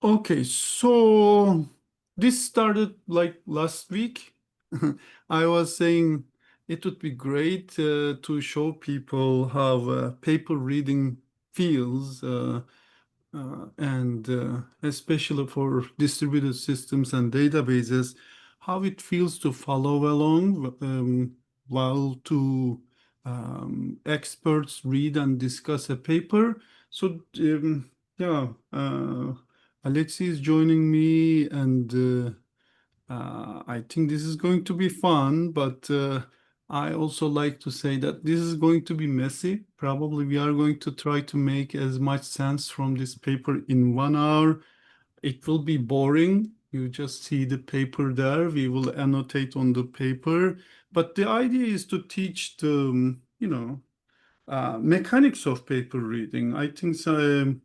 Okay, so this started like last week. I was saying it would be great to show people how paper reading feels, and especially for distributed systems and databases, how it feels to follow along while two experts read and discuss a paper. So, yeah, Aleksey is joining me, and I think this is going to be fun, but I also like to say that this is going to be messy. Probably we are going to try to make as much sense from this paper in 1 hour. It will be boring. You just see the paper there. We will annotate on the paper. But the idea is to teach the mechanics of paper reading. I think so.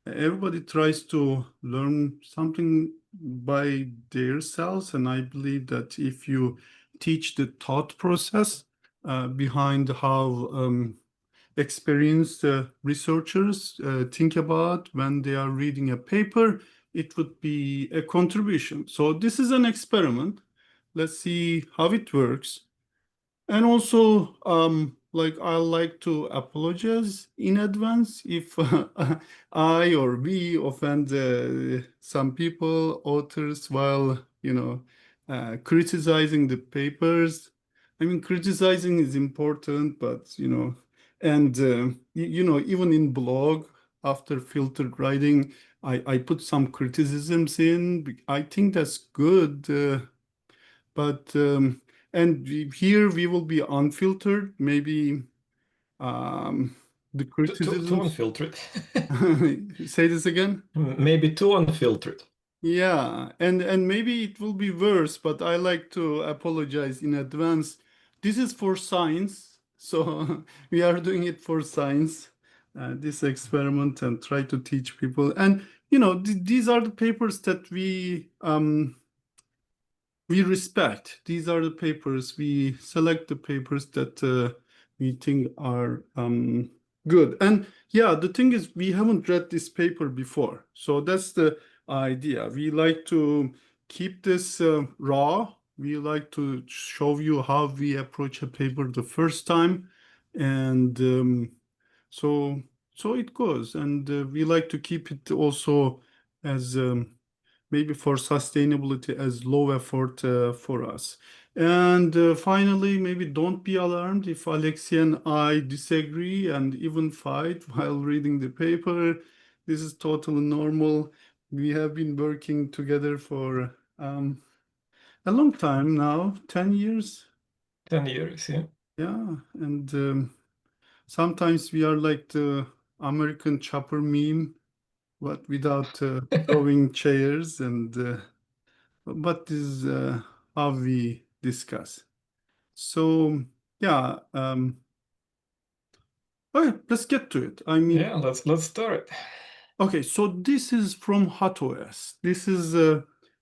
Everybody tries to learn something by themselves, and I believe that if you teach the thought process behind how experienced researchers think about when they are reading a paper, it would be a contribution. So this is an experiment. Let's see how it works. And also, like I like to apologize in advance if I or we offend some people, authors, while criticizing the papers. I mean, criticizing is important, but and even in blog after filtered writing, I put some criticisms in. I think that's good. But and here we will be unfiltered. Maybe the Too criticisms. unfiltered. Say this again. Maybe too unfiltered. Yeah, and maybe it will be worse, but I like to apologize in advance. This is for science, so we are doing it for science. This experiment and try to teach people. And these are the papers that we respect. These are the papers. We select the papers that we think are good. And yeah, the thing is, we haven't read this paper before. So that's the idea. We like to keep this raw. We like to show you how we approach a paper the first time. And so, so it goes. And we like to keep it also as maybe for sustainability as low effort for us. And finally, maybe don't be alarmed if Aleksey and I disagree and even fight while reading the paper. This is totally normal. We have been working together for a long time now, 10 years. 10 years, yeah. Yeah, and sometimes we are like the American chopper meme, but without throwing chairs and but this is how we discuss. So yeah, okay, let's get to it. I mean, Yeah, let's start. okay, so this is from HotOS. This is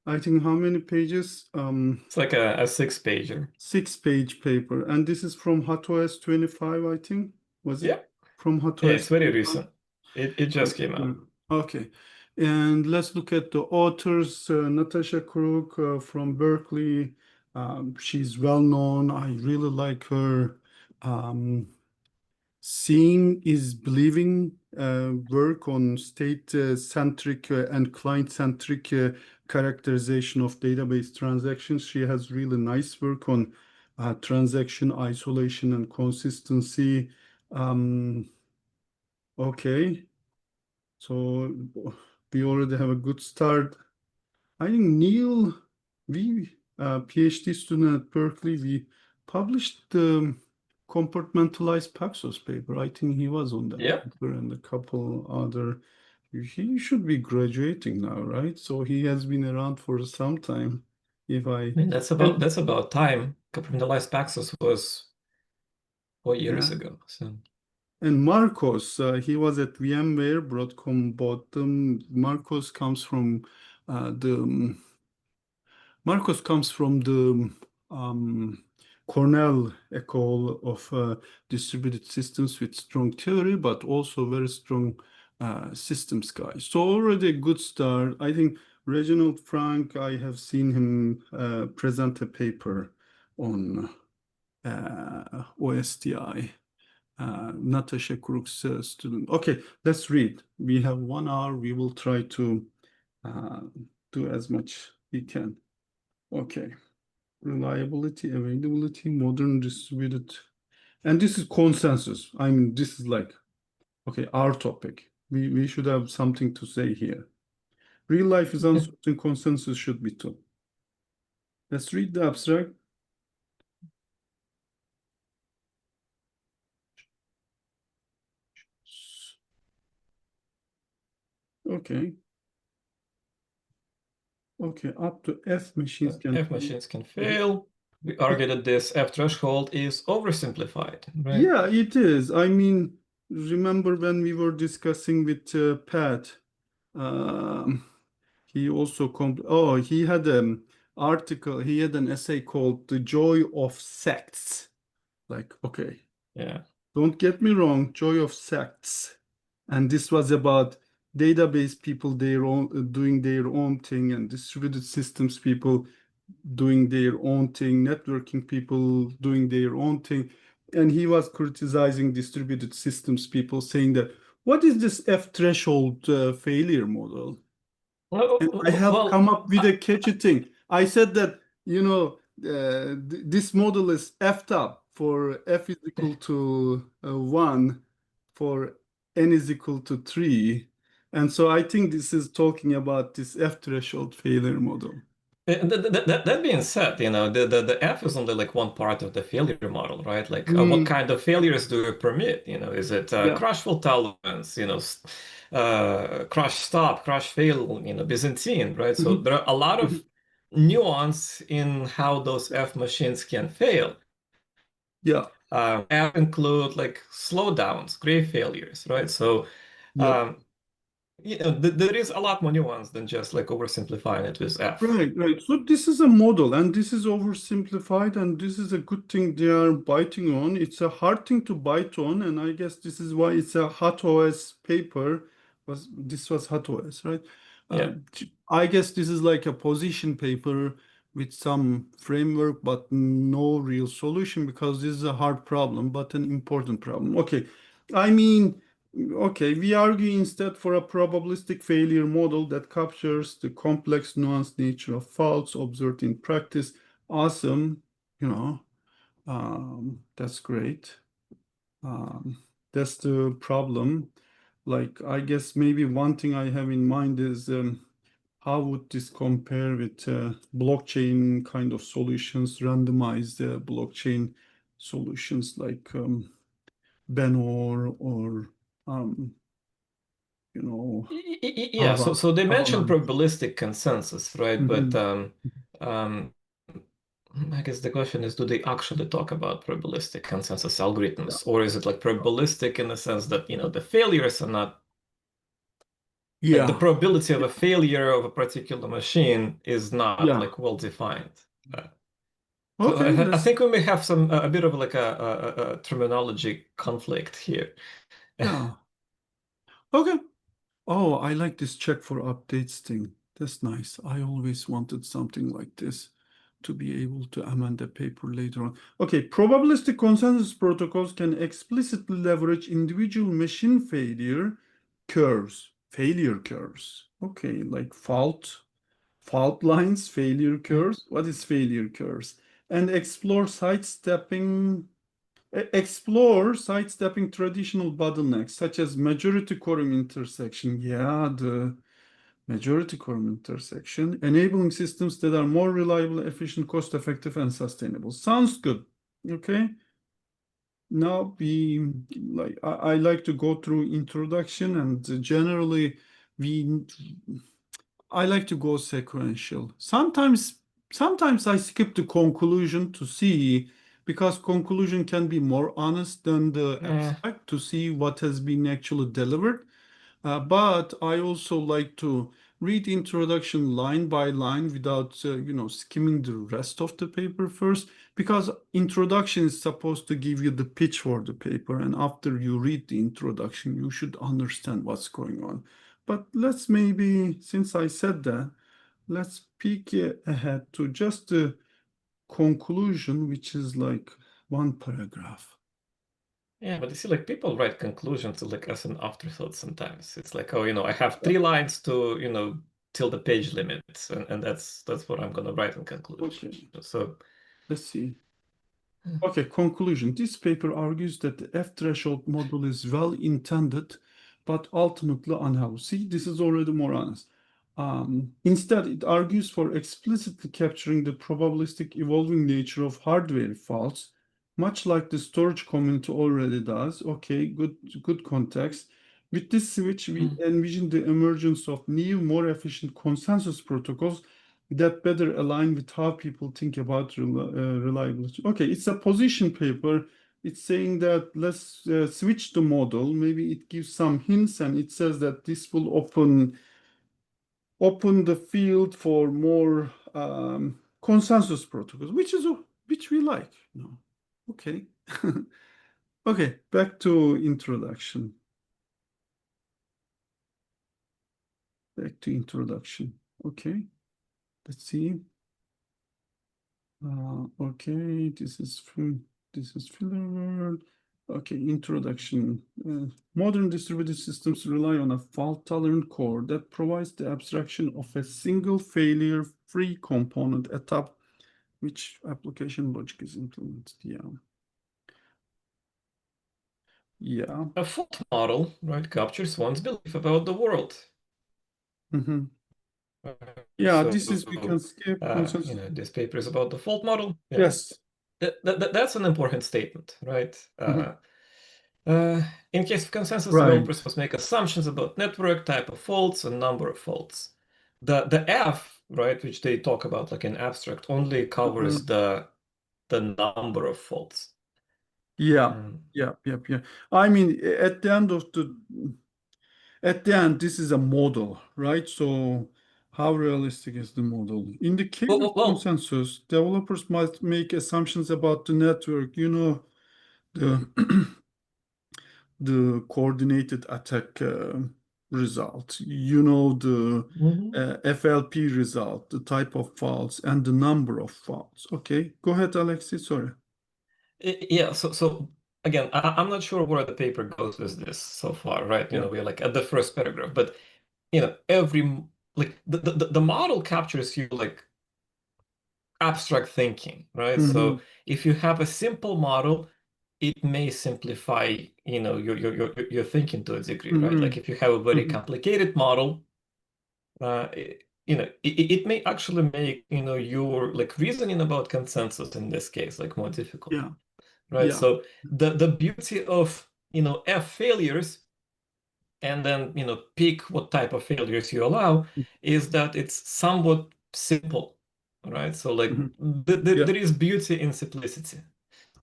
I think how many pages? It's like a 6-pager. 6-page paper, and this is from HotOS 25, I think. Was it Yeah. from Yeah, HotOS it's very 25? recent. It just came out. Okay. And let's look at the authors. Natasha Crook from Berkeley. She's well known. I really like her. Seeing is believing work on state-centric and client-centric characterization of database transactions. She has really nice work on transaction isolation and consistency. Um, okay. So we already have a good start. I think Neil, we PhD student at Berkeley, we published the compartmentalized Paxos paper. I think he was on that Yeah. paper and a couple other. He should be graduating now, right? So he has been around for some time. If I I mean, that's about and that's about time. Compartmentalized Paxos was 4 years yeah. ago. So And Marcos, he was at VMware. Broadcom bought them. The Marcos comes from the Cornell Ecole of Distributed Systems with strong theory, but also very strong systems guy. So already a good start. I think Reginald Frank, I have seen him present a paper on OSTI. Natasha Crook's student. Okay, let's read. We have 1 hour. We will try to uh, do as much we can. Okay. Reliability, availability, modern distributed. And this is consensus. I mean, this is like, okay, our topic. We should have something to say here. Real life is uncertain, consensus should be too. Let's read the abstract. Okay. Okay, up to F machines can F machines can fail. We argue that this F threshold is oversimplified, right? Yeah, it is. I mean, remember when we were discussing with Pat, um, he also he had an article, he had an essay called The Joy of Sects. Like, okay, Yeah. don't get me wrong, Joy of Sects. And this was about database people their own doing their own thing and distributed systems people doing their own thing, networking people doing their own thing. And he was criticizing distributed systems people, saying that what is this F threshold failure model? And I have come Well, up with a catchy thing. I said that, this model is F'd up for F is equal to 1, for N is equal to 3. And so I think this is talking about this F threshold failure model. That being said, the F is only like one part of the failure model, right? Like, what Mm, kind of failures do you permit? Is it yeah. crash fault tolerance? Crash stop, crash fail? Byzantine, right? So Mhm. there are a lot of Mhm. nuance in how those F machines can fail. Yeah. F include like slowdowns, grave failures, right? So. Yep. Um, there is a lot more nuance than just like oversimplifying it with F. Right, right. So this is a model, and this is oversimplified, and this is a good thing they are biting on. It's a hard thing to bite on, and I guess this is why it's a hot OS paper. This was hot OS, right? Uh, Yeah. I guess this is like a position paper with some framework, but no real solution because this is a hard problem, but an important problem. Okay, I mean. Okay, we argue instead for a probabilistic failure model that captures the complex, nuanced nature of faults observed in practice. Awesome, you know, that's great. Um, that's the problem. Like, I guess maybe one thing I have in mind is how would this compare with blockchain kind of solutions, randomized blockchain solutions like Benor or um, you know, Yeah, so they mentioned Avalanche. probabilistic consensus, right? But Mhm. um, I guess the question is, do they actually talk about probabilistic consensus Yeah. algorithms, or is it like probabilistic in the sense that, the failures are not like the Yeah. probability of a failure of a particular machine is not Yeah. like well defined. Uh, so Okay, I let's think we may have a bit of like a terminology conflict here. yeah. Okay. Oh, I like this check for updates thing. That's nice. I always wanted something like this to be able to amend the paper later on. Okay, probabilistic consensus protocols can explicitly leverage individual machine failure curves. Okay, like fault lines, failure curves. What is failure curves? And explore sidestepping traditional bottlenecks such as majority quorum intersection. Yeah, the majority quorum intersection, enabling systems that are more reliable, efficient, cost effective, and sustainable. Sounds good. Okay. Now I like to go through introduction and generally we I like to go sequential. Sometimes I skip the conclusion to see because conclusion can be more honest than the Yeah. abstract to see what has been actually delivered. But I also like to read introduction line by line without, skimming the rest of the paper first, because introduction is supposed to give you the pitch for the paper, and after you read the introduction, you should understand what's going on. But let's maybe, since I said that, let's peek ahead to just the conclusion, which is like one paragraph. Yeah, but you see, like people write conclusions like as an afterthought sometimes. It's like, oh, I have 3 lines to, till the page limits, and that's what I'm gonna write in conclusion. Okay, So, let's see. Okay, conclusion. This paper argues that the F threshold model is well intended, but ultimately unhelpful. See, this is already more honest. Instead, it argues for explicitly capturing the probabilistic evolving nature of hardware faults, much like the storage community already does. Okay, good context. With this switch, we envision the emergence of new, more efficient consensus protocols that better align with how people think about reliability. Okay, it's a position paper. It's saying that let's switch the model. Maybe it gives some hints, and it says that this will open the field for more consensus protocols, which we like. Okay. Okay, back to introduction. Back to introduction. Okay, let's see. Okay, this is filler word. Okay, introduction. Modern distributed systems rely on a fault-tolerant core that provides the abstraction of a single failure-free component atop which application logic is implemented. Yeah. Yeah. a fault model, right, captures one's belief about the world. Hmm. Uh, Yeah, So, this is we can skip consensus. this paper is about the fault model. Yeah, Yes. that's an important statement, right? Mhm. In case of consensus, Right. developers must make assumptions about network, type of faults, and number of faults. The F, right, which they talk about like in abstract, only covers Mhm. the number of faults. Yeah. Um, Yeah. Yep. Yeah. I mean, at the end, this is a model, right? So how realistic is the model? In the case of well, consensus, developers must make assumptions about the network, the the coordinated attack result, the mhm. FLP result, the type of faults, and the number of faults. Okay, go ahead, Alexei. Sorry. Yeah. So again, I'm not sure where the paper goes with this so far, right? Yeah. We're like at the first paragraph, but every like the model captures you like abstract thinking, right? Hmm. So if you have a simple model, it may simplify, your thinking to a degree, right? Hmm. Like if you have a very Hmm. complicated model, it may actually make, your like reasoning about consensus in this case like more difficult, Yeah. right? Yeah. So the beauty of, F failures and then, pick what type of failures you allow is that it's somewhat simple, right? So like Mhm. Yeah. there is beauty in simplicity.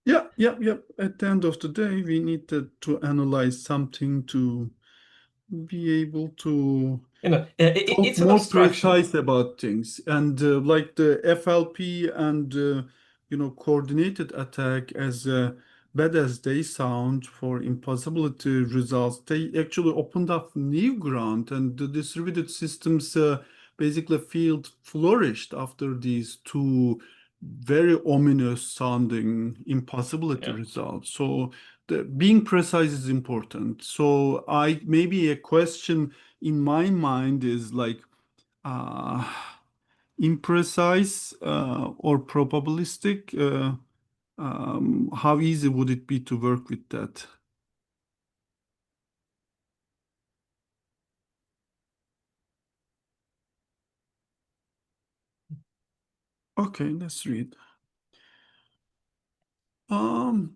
Yeah. Yeah. Yeah. At the end of the day, we need to analyze something to be able to talk It's an more abstraction. precise about things, and like the FLP and coordinated attack, as bad as they sound for impossibility results, they actually opened up new ground, and the distributed systems basically field flourished after these two very ominous sounding impossibility Yeah. results. So being precise is important. So I maybe a question in my mind is like uh, imprecise or probabilistic. How easy would it be to work with that? Okay, let's read.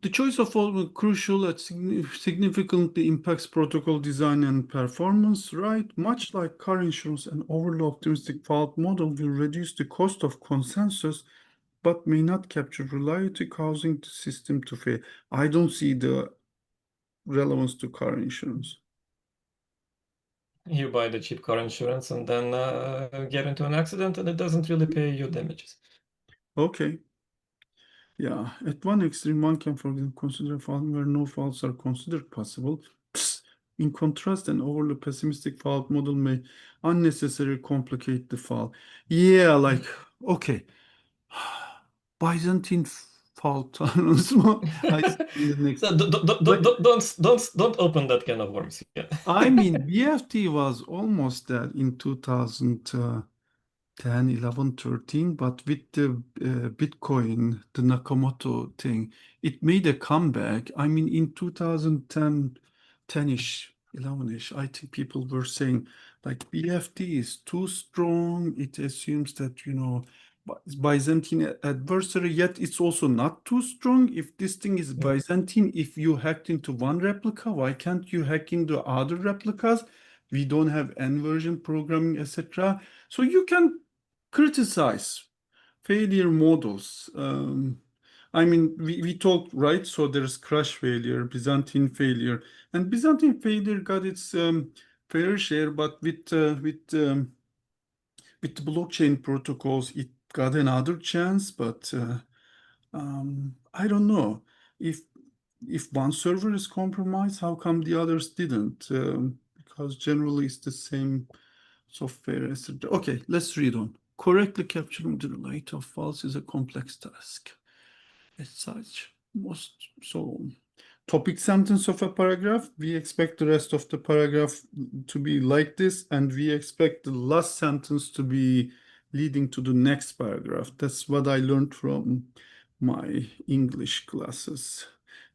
The choice of all crucial that significantly impacts protocol design and performance, right? Much like car insurance, an overly optimistic fault model will reduce the cost of consensus, but may not capture reliability, causing the system to fail. I don't see the relevance to car insurance. You buy the cheap car insurance and then get into an accident and it doesn't really pay you damages. Okay. Yeah, at one extreme, one can, for example, consider a fault where no faults are considered possible. In contrast, an overly pessimistic fault model may unnecessarily complicate the fault. Yeah, like, okay, Byzantine fault. I see in the next. Like, Don't open that can of worms yet. I mean, BFT was almost that in 2000. 10, 11, 13, but with the Bitcoin, the Nakamoto thing, it made a comeback. I mean, in 2010, 10-ish, 11-ish, I think people were saying like BFT is too strong. It assumes that, Byzantine adversary, yet it's also not too strong. If this thing is Byzantine, if you hacked into one replica, why can't you hack into other replicas? We don't have inversion programming, etc. So you can criticize failure models. I mean, we talked, right? So there's crash failure, Byzantine failure, and Byzantine failure got its fair share, but with the blockchain protocols, it got another chance. But I don't know if one server is compromised, how come the others didn't? Because generally it's the same software, etc. Okay, let's read on. Correctly capturing the rate of faults is a complex task. As such, most so topic sentence of a paragraph, we expect the rest of the paragraph to be like this, and we expect the last sentence to be leading to the next paragraph. That's what I learned from my English classes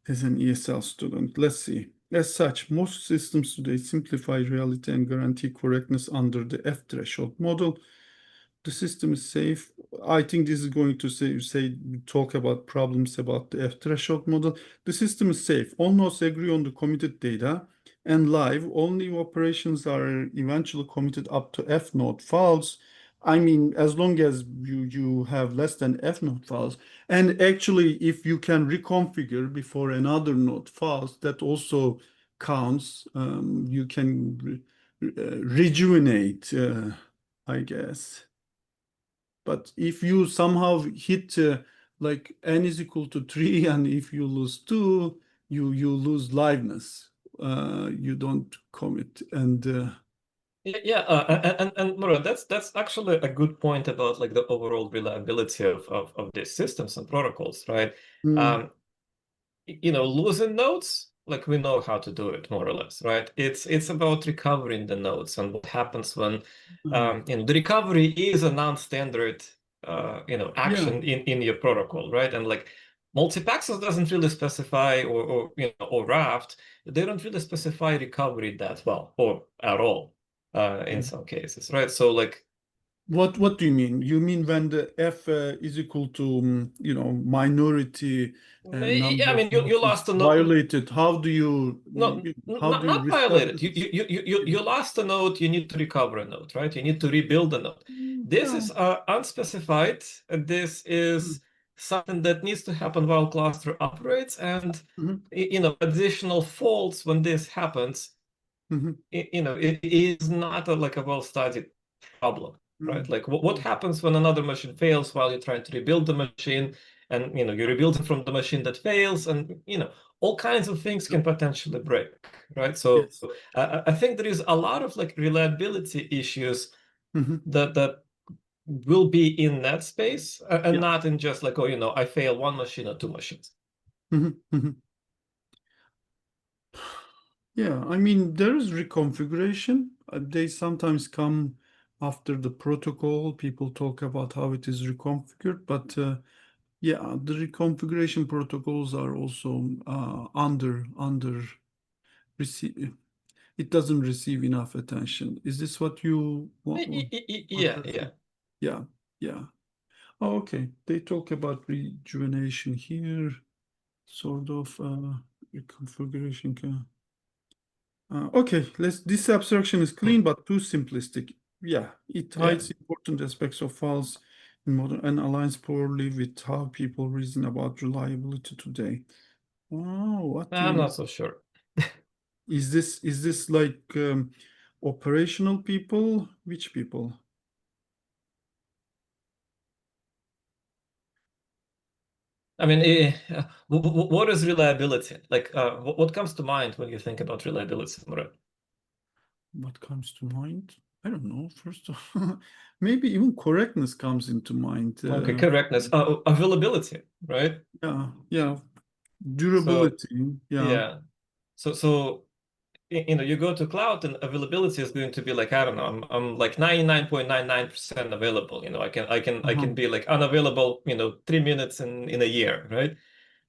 as an ESL student. Let's see. As such, most systems today simplify reality and guarantee correctness under the F threshold model. The system is safe. I think this is going to say talk about problems about the F threshold model. The system is safe. All nodes agree on the committed data, and live only operations are eventually committed up to F node files. I mean, as long as you have less than F node files, and actually, if you can reconfigure before another node files, that also counts. You can rejuvenate, I guess. But if you somehow hit like n is equal to 3, and if you lose 2, you lose liveness. You don't commit. And Yeah, and Murat, that's actually a good point about like the overall reliability of these systems and protocols, right? mm, Um, losing nodes, like we know how to do it more or less, right? It's about recovering the nodes and what happens when uh, the recovery is a non-standard yeah. action in your protocol, right? And like multi-paxos doesn't really specify or Raft, they don't really specify recovery that well or at all in some cases, right? So like What do you mean? You mean when the F is equal to minority I number of mean you nodes is lost a node. violated? No, How not do you not restart violated. You, this? you you you you lost a node. You need to recover a node, right? You need to rebuild a node. This Yeah. is unspecified. This is something that needs to happen while cluster operates, and Mhm, additional faults when this happens. mhm, It is not like a well-studied problem, right? mhm, Like what happens when another machine fails while you're trying to rebuild the machine, and you're rebuilding from the machine that fails, and all kinds of things can potentially break, right? So yes. I think there is a lot of like reliability issues Mhm, that will be in that space, and yeah. not in just like, I fail one machine or two machines. Mhm, mhm. Yeah, I mean, there is reconfiguration. They sometimes come after the protocol. People talk about how it is reconfigured, but yeah, the reconfiguration protocols are also under receive. It doesn't receive enough attention. Is this what you want Yeah, to say? yeah. Yeah, yeah. Oh, okay. They talk about rejuvenation here, sort of reconfiguration. Okay, this abstraction is Hmm. clean but too simplistic. Yeah, it Yeah, hides important aspects of files in modern and aligns poorly with how people reason about reliability today. Oh, what do I'm you not so sure. is this like Operational people, which people? I mean, what is reliability? Like, what comes to mind when you think about reliability, Murat? What comes to mind? I don't know. First of all, maybe even correctness comes into mind. Okay, correctness, availability, right? Yeah, yeah, So, durability. Yeah. yeah. So you know, you go to cloud and availability is going to be like, I don't know, I'm like 99.99% available. You know, I Uh-huh. can be like unavailable, you know, 3 minutes in a year, right? Hmm.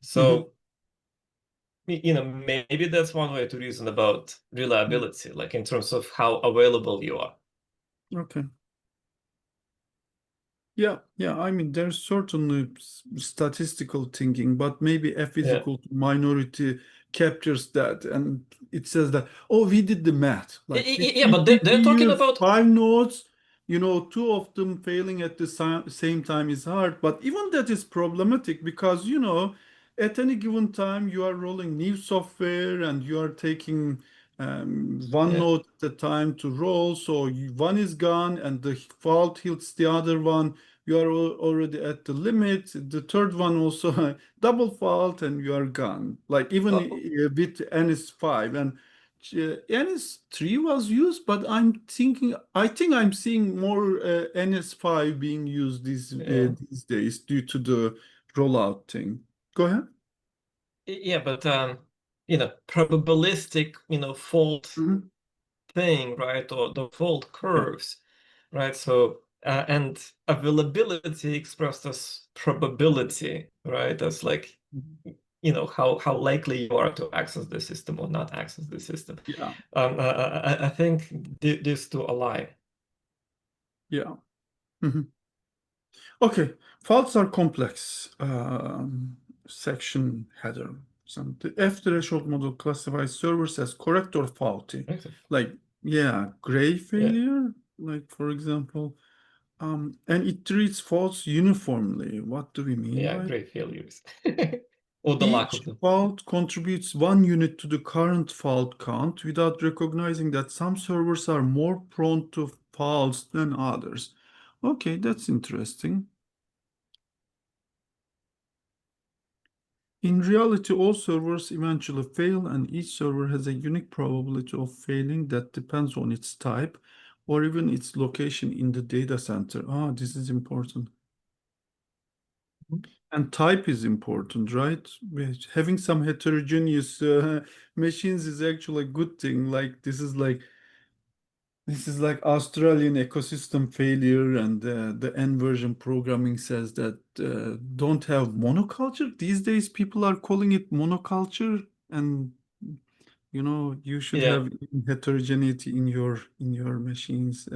So, you know, maybe that's one way to reason about Yeah. reliability, like in terms of how available you are. Okay. Yeah, yeah. I mean, there's certainly statistical thinking, but maybe F is Yeah. equal to minority captures that, and it says that, oh, we did the math. Like Yeah, but if we they're talking use about, five nodes, two of them failing at the same time is hard. But even that is problematic because, at any given time you are rolling new software and you are taking one yeah. node at a time to roll. So one is gone and the fault hits the other one. You are already at the limit. The third one also double fault and you are gone. Like even Uh, with NS5 and NS3 was used, but I think I'm seeing more NS5 being used yeah. these days due to the rollout thing. Go ahead. Yeah, but you know, probabilistic, you know, fault Mhm. thing, right? Or the fault Yeah. curves, right? So, and availability expressed as probability, right? As like, you know, how likely you are to access the system or not access the system. Yeah. I think these two align. Yeah. Mhm. Okay, faults are complex. Section header. So the F threshold model classifies servers as correct or faulty. Right? Like, yeah, gray Yeah, failure, like for example, and it treats faults uniformly. What do we mean yeah, by it? great failures. Or the lack Each of them. fault contributes 1 unit to the current fault count without recognizing that some servers are more prone to faults than others. Okay, that's interesting. In reality, all servers eventually fail, and each server has a unique probability of failing that depends on its type or even its location in the data center. Ah, this is important. And type is important, right? Having some heterogeneous machines is actually a good thing. Like this is like Australian ecosystem failure, and the N version programming says that don't have monoculture. These days, people are calling it monoculture, and you should Yeah. have heterogeneity in your machines.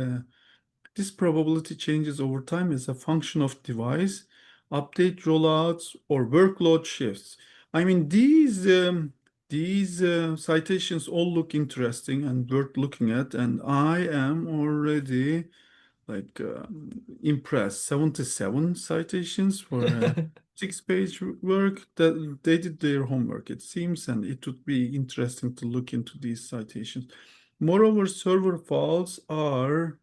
This probability changes over time as a function of device, update rollouts, or workload shifts. I mean, these citations all look interesting and worth looking at, and I am already like impressed. 77 citations for a 6-page work that they did their homework, it seems, and it would be interesting to look into these citations. Moreover, server files are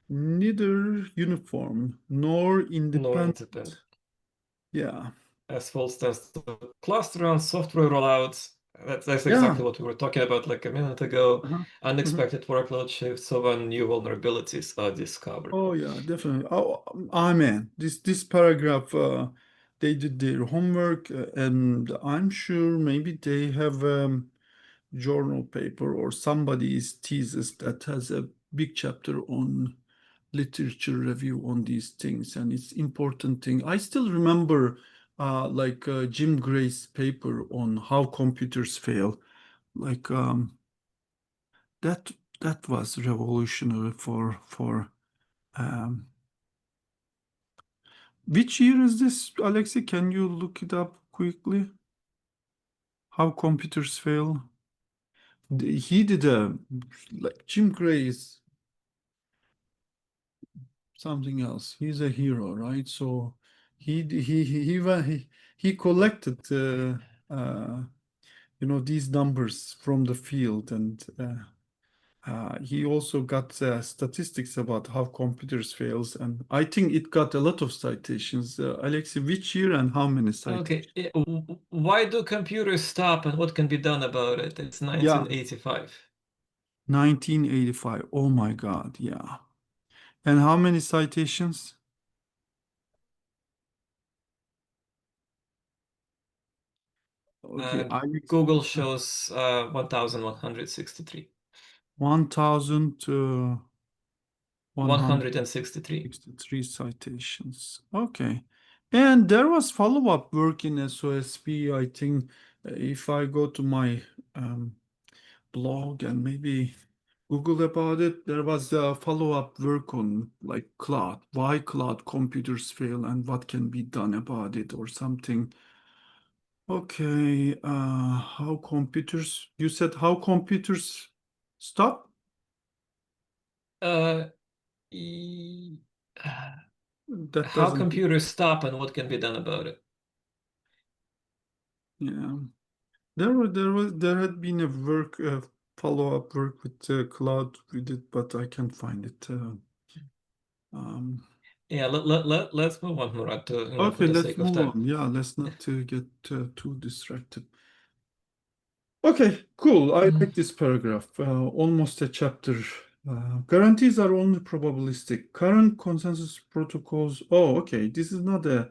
neither uniform nor Nor independent. independent. Yeah. As full stands to cluster and software rollouts. That's Yeah. exactly what we were talking about like a minute ago. Uh-huh. Mhm. Unexpected workload shifts, so when new vulnerabilities are discovered. Oh yeah, definitely. Oh, amen. This paragraph, they did their homework, and I'm sure maybe they have journal paper or somebody's thesis that has a big chapter on literature review on these things, and it's important thing. I still remember like Jim Gray's paper on how computers fail. Like that that was revolutionary for um, which year is this, Alexei? Can you look it up quickly? How computers fail. He did a like Jim Gray is something else. He's a hero, right? So he collected these numbers from the field, and He also got statistics about how computers fails, and I think it got a lot of citations. Aleksey, which year and how many Okay, citations? why do computers stop and what can be done about it? It's Yeah, 1985. 1985. Oh my God, yeah. And how many citations? Okay, Uh, I Google shows 1163. 1,163 163. citations. Okay. And there was follow-up work in SOSP. I think if I go to my um, blog and maybe Google about it, there was a follow-up work on like cloud, why cloud computers fail and what can be done about it or something. Okay, how computers, you said how computers stop? Uh, e- That how doesn't, computers stop and what can be done about it? yeah. There had been a work, follow-up work with cloud with it, but I can't find it. Um, Yeah, let's move on, Murat, to, for okay, the let's sake of move time. on. Yeah, let's not get too distracted. Okay, cool. I Mm. like this paragraph. Almost a chapter. Guarantees are only probabilistic. Current consensus protocols. Oh, okay. This is not a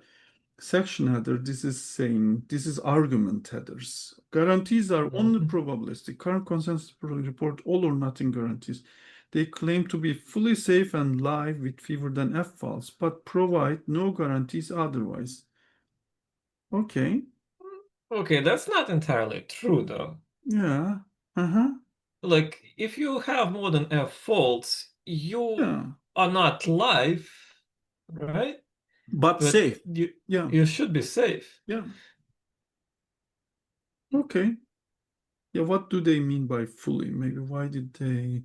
section header. This is saying this is argument headers. Guarantees are only Mhm. probabilistic. Current consensus report all or nothing guarantees. They claim to be fully safe and live with fewer than F files, but provide no guarantees otherwise. Okay. Okay, that's not entirely true, though. Yeah. Uh-huh. Like, if you have more than F faults, you Yeah. are not live, right? But But safe. Yeah. you should be safe. Yeah. Okay. Yeah, what do they mean by fully? Maybe why did they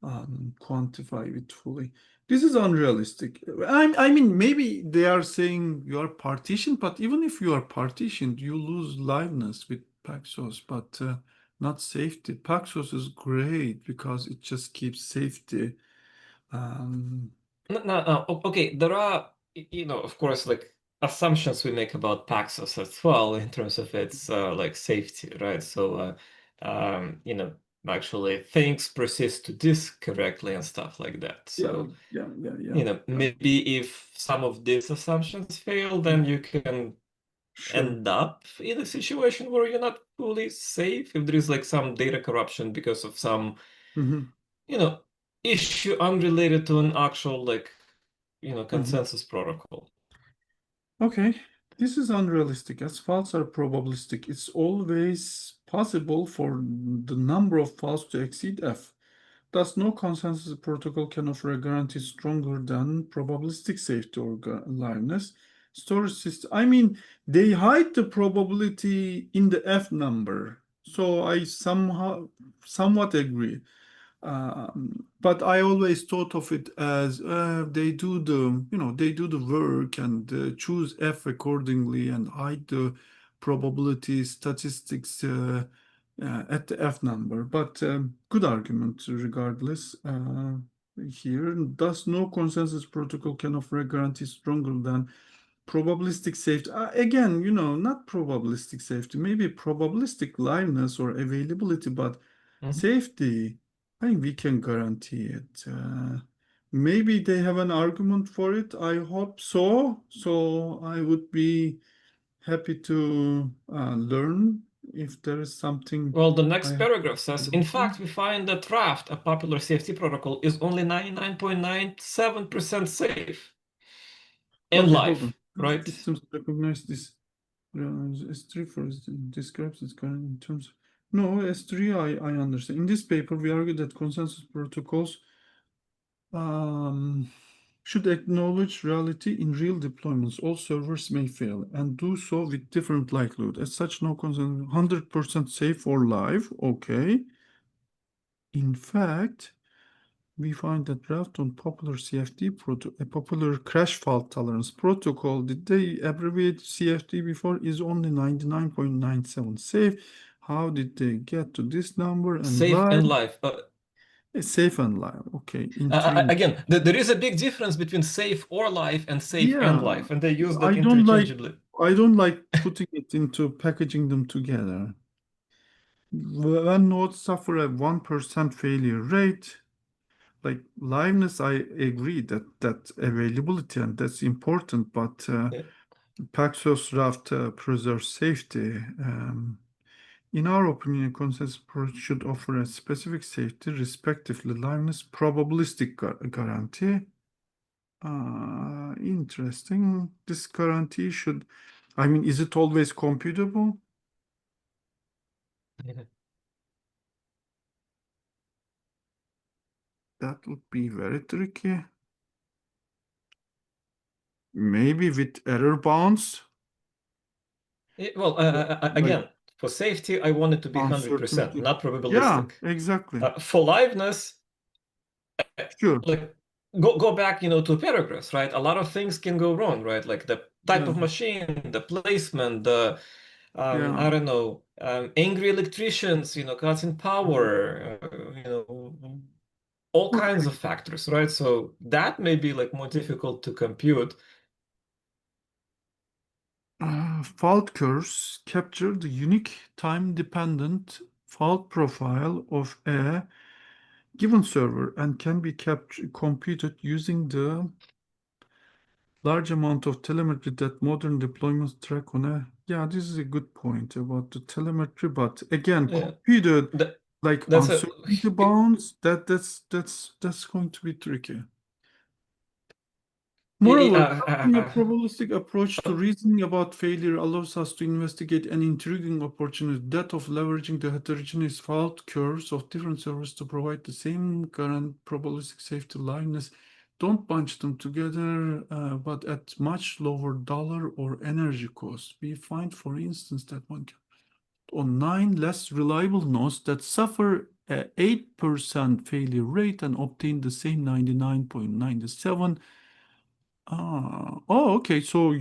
quantify it fully? This is unrealistic. I mean, maybe they are saying you are partitioned, but even if you are partitioned, you lose liveness with Paxos, but not safety. Paxos is great because it just keeps safety. Um, No, no, no. Okay, there are, of course, like assumptions we make about Paxos as well in terms of its like safety, right? So, actually things persist to disk correctly and stuff like that. yeah, So, yeah. Yeah. maybe if some of these assumptions fail, then Mhm. you can Sure. end up in a situation where you're not fully safe if there is like some data corruption because of some, Hmm. you know, issue unrelated to an actual like Hmm. consensus protocol. Okay, this is unrealistic as faults are probabilistic. It's always possible for the number of faults to exceed F. Thus, no consensus protocol can offer a guarantee stronger than probabilistic safety or liveness. Storage system, I mean, they hide the probability in the F number. So I somewhat agree. But I always thought of it as they do they do the work and choose F accordingly and hide the probability statistics at the F number. But good argument regardless. Here, thus no consensus protocol can offer a guarantee stronger than probabilistic safety. Again, not probabilistic safety, maybe probabilistic liveness or availability, but Mhm. safety, I think we can guarantee it. Maybe they have an argument for it. I hope so. So I would be happy to learn if there is something Well, the I next have. paragraph says, in fact, we find that Raft, a popular safety protocol, is only 99.97% safe and Okay, hold on. live, right? Systems recognize this. S3 first describes its current in terms of. No, S3, I understand. In this paper, we argue that consensus protocols um, should acknowledge reality in real deployments. All servers may fail and do so with different likelihood. As such, no consensus 100% safe or live. Okay. In fact, we find that draft on popular CFD a popular crash fault tolerance protocol, did they abbreviate CFD before, is only 99.97 safe. How did they get to this number and Safe live? and live. Safe and live. Okay, intrigue. Again, there is a big difference between safe or life and safe and Yeah, life, and they use I that don't like interchangeably. I don't like putting it into packaging them together. When nodes suffer a 1% failure rate, like liveness, I agree that availability and that's important, but Yeah. Paxos Raft preserves safety. In our opinion, consensus approach should offer a specific safety, respectively liveness, probabilistic guarantee. Interesting. This guarantee should, I mean, is it always computable? That would be very tricky. Maybe with error bounds, Well, like again, for safety, I want it to be 100%, uncertainty. not Yeah, probabilistic. exactly. For liveness, Sure. like go back, to paragraphs, right? A lot of things can go wrong, right? Like the type Yeah, of machine, the placement, the yeah. I don't know, angry electricians, cutting Mhm. power, all kinds Okay. of factors, right? So that may be like more difficult to compute. Fault curves capture the unique time-dependent fault profile of a given server and can be computed using the large amount of telemetry that modern deployments track on a. Yeah, this is a good point about the telemetry, but again, Yeah, computed that like that's a uncertainty bounds, that's going to be tricky. Moreover, adopting a probabilistic approach to reasoning about failure allows us to investigate an intriguing opportunity, that of leveraging the heterogeneous fault curves of different servers to provide the same current probabilistic safety liveness. Don't bunch them together, but at much lower dollar or energy cost. We find, for instance, that one on 9 less reliable nodes that suffer a 8% failure rate and obtain the same 99.97. Okay. So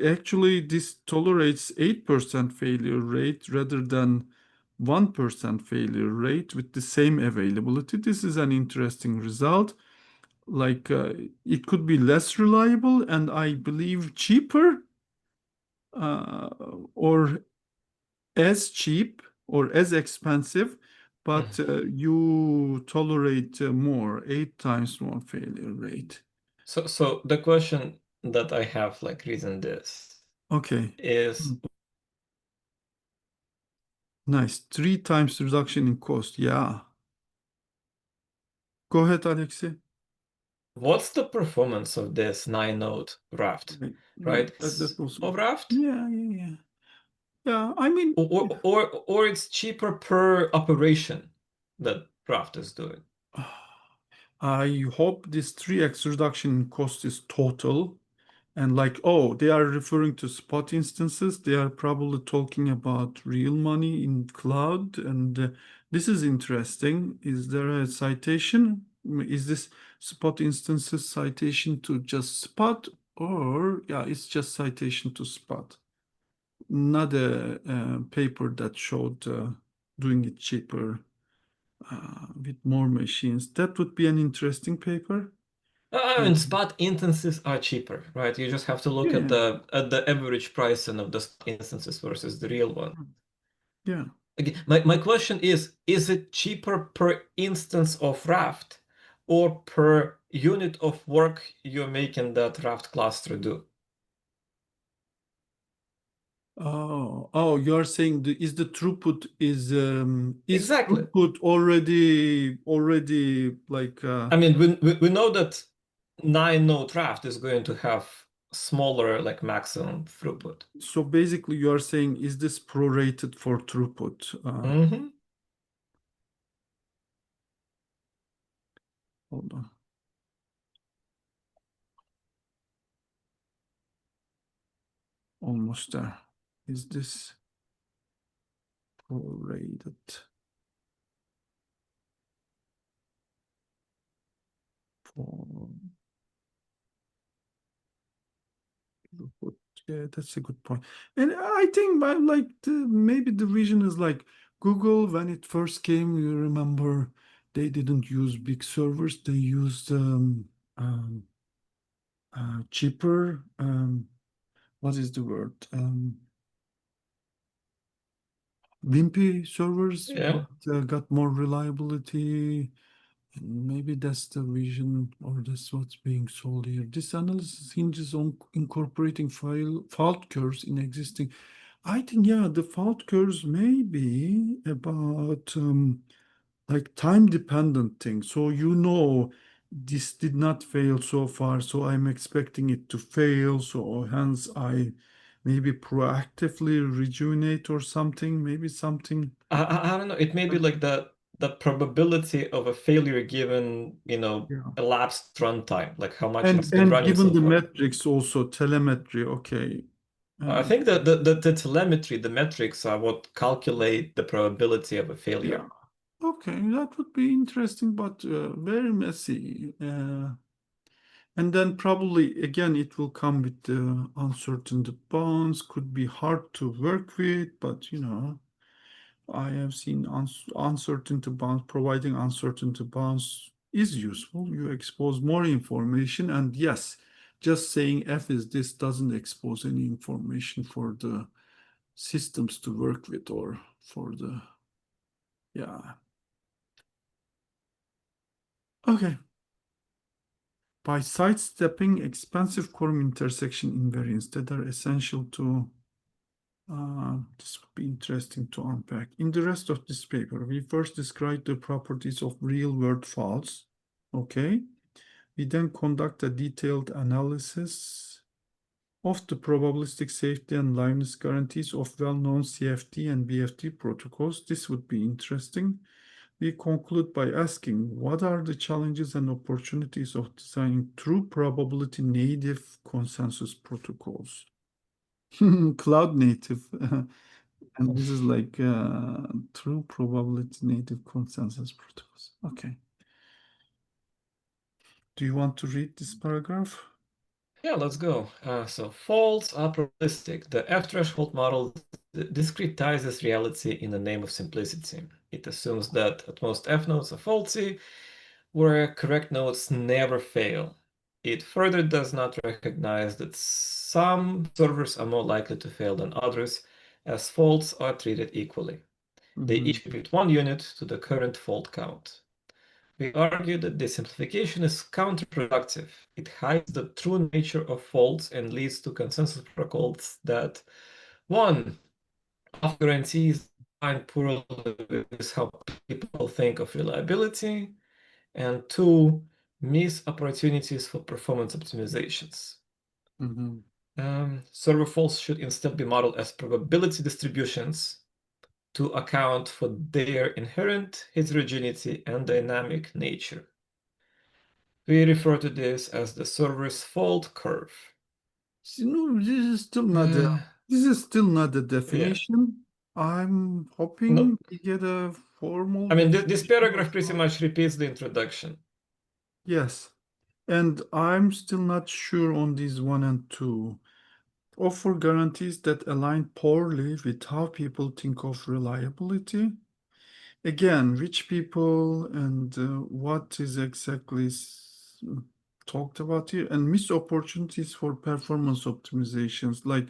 actually, this tolerates 8% failure rate rather than 1% failure rate with the same availability. This is an interesting result. Like it could be less reliable and I believe cheaper, uh, or as cheap or as expensive, but you tolerate more, 8 times more failure rate. so the question that I have like reason this Okay. is Nice. 3 times reduction in cost. Yeah. Go ahead, Alexey. what's the performance of this 9-node raft, Right. right? That was. Of raft? Yeah, yeah, yeah. Yeah, I mean, Or it's cheaper per operation that raft is doing. I hope this 3x reduction in cost is total. And like, oh, they are referring to spot instances. They are probably talking about real money in cloud. And this is interesting. Is there a citation? Is this spot instances citation to just spot? Or, yeah, it's just citation to spot. Not a, paper that showed doing it cheaper with more machines. That would be an interesting paper. And spot instances are cheaper, right? You just have to look at Yeah, the average pricing of the spot instances versus the real one. yeah. Again, my question is it cheaper per instance of Raft or per unit of work you're making that Raft cluster do? You're saying is the throughput is Exactly. throughput already like I mean, we know that 9-node Raft is going to have smaller like maximum throughput. so basically you are saying is this prorated for throughput? Hmm. Hold on, almost there. Is this prorated for throughput? Yeah, that's a good point. And I think maybe the vision is like Google when it first came. You remember they didn't use big servers. They used um, cheaper, what is the word? Wimpy servers, but Yeah. got more reliability. And maybe that's the vision, or that's what's being sold here. This analysis hinges on incorporating fault curves in existing. I think, yeah, the fault curves may be about like time dependent thing. So this did not fail so far, so I'm expecting it to fail. So hence I maybe proactively rejuvenate or something, maybe something. I don't know. It may be like the probability of a failure given, Yeah. elapsed runtime, like how much And it's been and running given so the far. metrics also, telemetry, okay. I Uh, think that the telemetry, the metrics are what calculate the probability of a yeah. failure. Okay, that would be interesting, but very messy. And then probably again it will come with the uncertain bounds, could be hard to work with, but I have seen uncertainty bounds, providing uncertainty bounds is useful. You expose more information, and yes, just saying F is this doesn't expose any information for the systems to work with or for the, yeah. Okay. By sidestepping expensive quorum intersection invariants that are essential to, this would be interesting to unpack. In the rest of this paper, we first describe the properties of real-world faults. Okay. We then conduct a detailed analysis of the probabilistic safety and liveness guarantees of well-known CFD and BFD protocols. This would be interesting. We conclude by asking, what are the challenges and opportunities of designing true probability native consensus protocols? Cloud native. And this is like true probability native consensus protocols. Okay. Do you want to read this paragraph? Yeah, let's go. So faults are probabilistic. The F-threshold model discretizes reality in the name of simplicity. It assumes that at most F nodes are faulty, where correct nodes never fail. It further does not recognize that some servers are more likely to fail than others, as faults are treated equally. They Mhm. each contribute 1 unit to the current fault count. We argue that this simplification is counterproductive. It hides the true nature of faults and leads to consensus protocols that, one, offer guarantees and poorly with how people think of reliability, and two, miss opportunities for performance optimizations. Mhm. Server faults should instead be modeled as probability distributions to account for their inherent heterogeneity and dynamic nature. We refer to this as the server's fault curve. Uh, This is still not a yeah. definition. I'm No, hoping we get a formal I mean, this definition of paragraph pretty much repeats the introduction. yes. And I'm still not sure on these one and two. Offer guarantees that align poorly with how people think of reliability. Again, which people and what is exactly talked about here, and missed opportunities for performance optimizations like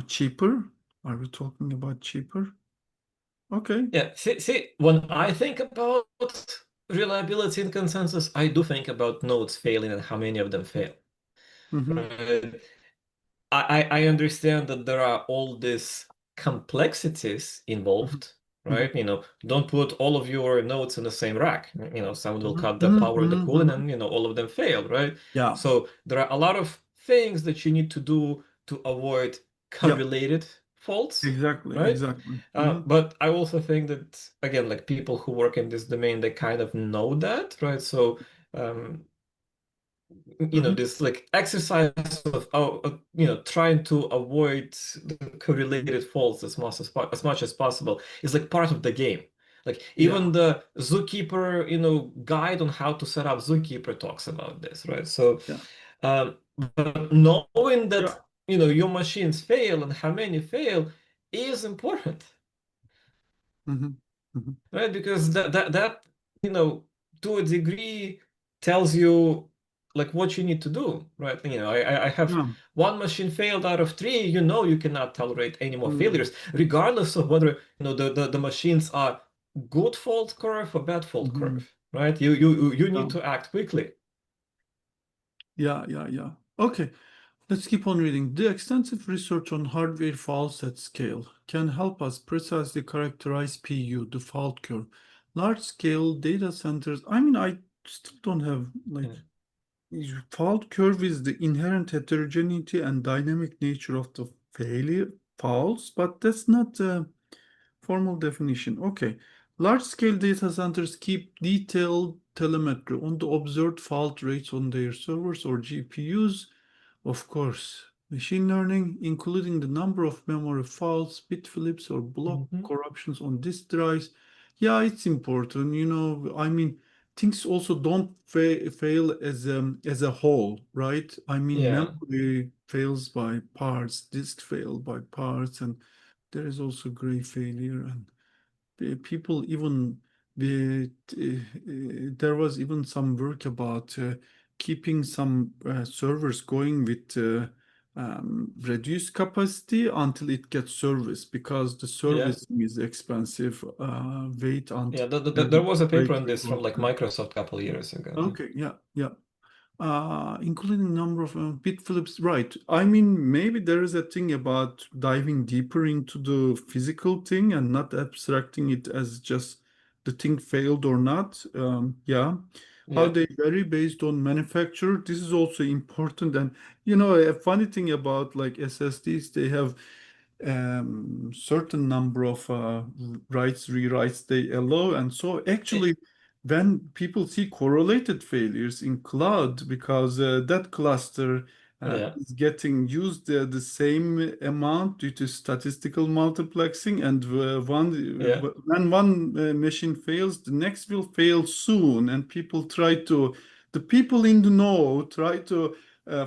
cheaper. Are we talking about cheaper? Okay. Yeah, see, when I think about reliability and consensus, I do think about nodes failing and how many of them fail. Mm-hmm. Right? I understand that there are all these complexities involved, Mm-hmm. right? Don't put all of your nodes in the same rack. Someone will cut the Mm-hmm. power and the cooling, Mm-hmm. and all of them fail, right? Yeah. So there are a lot of things that you need to do to avoid Yep. correlated faults, Exactly. right? Exactly. Mm-hmm. But I also think that again, like people who work in this domain, they kind of know that, right? So um, Mm-hmm. this like exercise of trying to avoid the correlated faults as much as possible is like part of the game. Like Yeah. even the zookeeper guide on how to set up zookeeper talks about this, right? So Yeah. but knowing Yeah. that your machines fail and how many fail is important, Mm-hmm. Mm-hmm. right? Because that to a degree tells you like what you need to do, right? I have Yeah. one machine failed out of three, you cannot tolerate any more Mm, failures, regardless of whether, the machines are good fault curve or bad fault mhm. curve, right? You Yeah. need to act quickly. Yeah, yeah, yeah. Okay, let's keep on reading. The extensive research on hardware faults at scale can help us precisely characterize PU, the fault curve. Large-scale data centers, I mean, I still don't have like Mm. fault curve is the inherent heterogeneity and dynamic nature of the failure faults, but that's not formal definition. Okay. Large-scale data centers keep detailed telemetry on the observed fault rates on their servers or GPUs. Of course, machine learning, including the number of memory faults, bit flips, or block Mhm. corruptions on disk drives. Yeah, it's important. I mean, things also don't fail as a whole, right? I mean, Yeah, memory fails by parts, disk fail by parts, and there is also gray failure, and the people even there was even some work about keeping some servers going with reduced capacity until it gets serviced because the yeah, servicing is expensive. Wait until yeah. There the was a paper on breakthrough this from work. like Microsoft a couple of years ago. Okay, yeah, yeah. Including number of bit flips, right? I mean, maybe there is a thing about diving deeper into the physical thing and not abstracting it as just the thing failed or not. Yeah, how Yeah, they vary based on manufacturer. This is also important. And a funny thing about like SSDs, they have certain number of writes, rewrites they allow. And so Eh, actually, when people see correlated failures in cloud, because that cluster yeah, is getting used the same amount due to statistical multiplexing, and yeah, when one machine fails, the next will fail soon, and the people in the know try to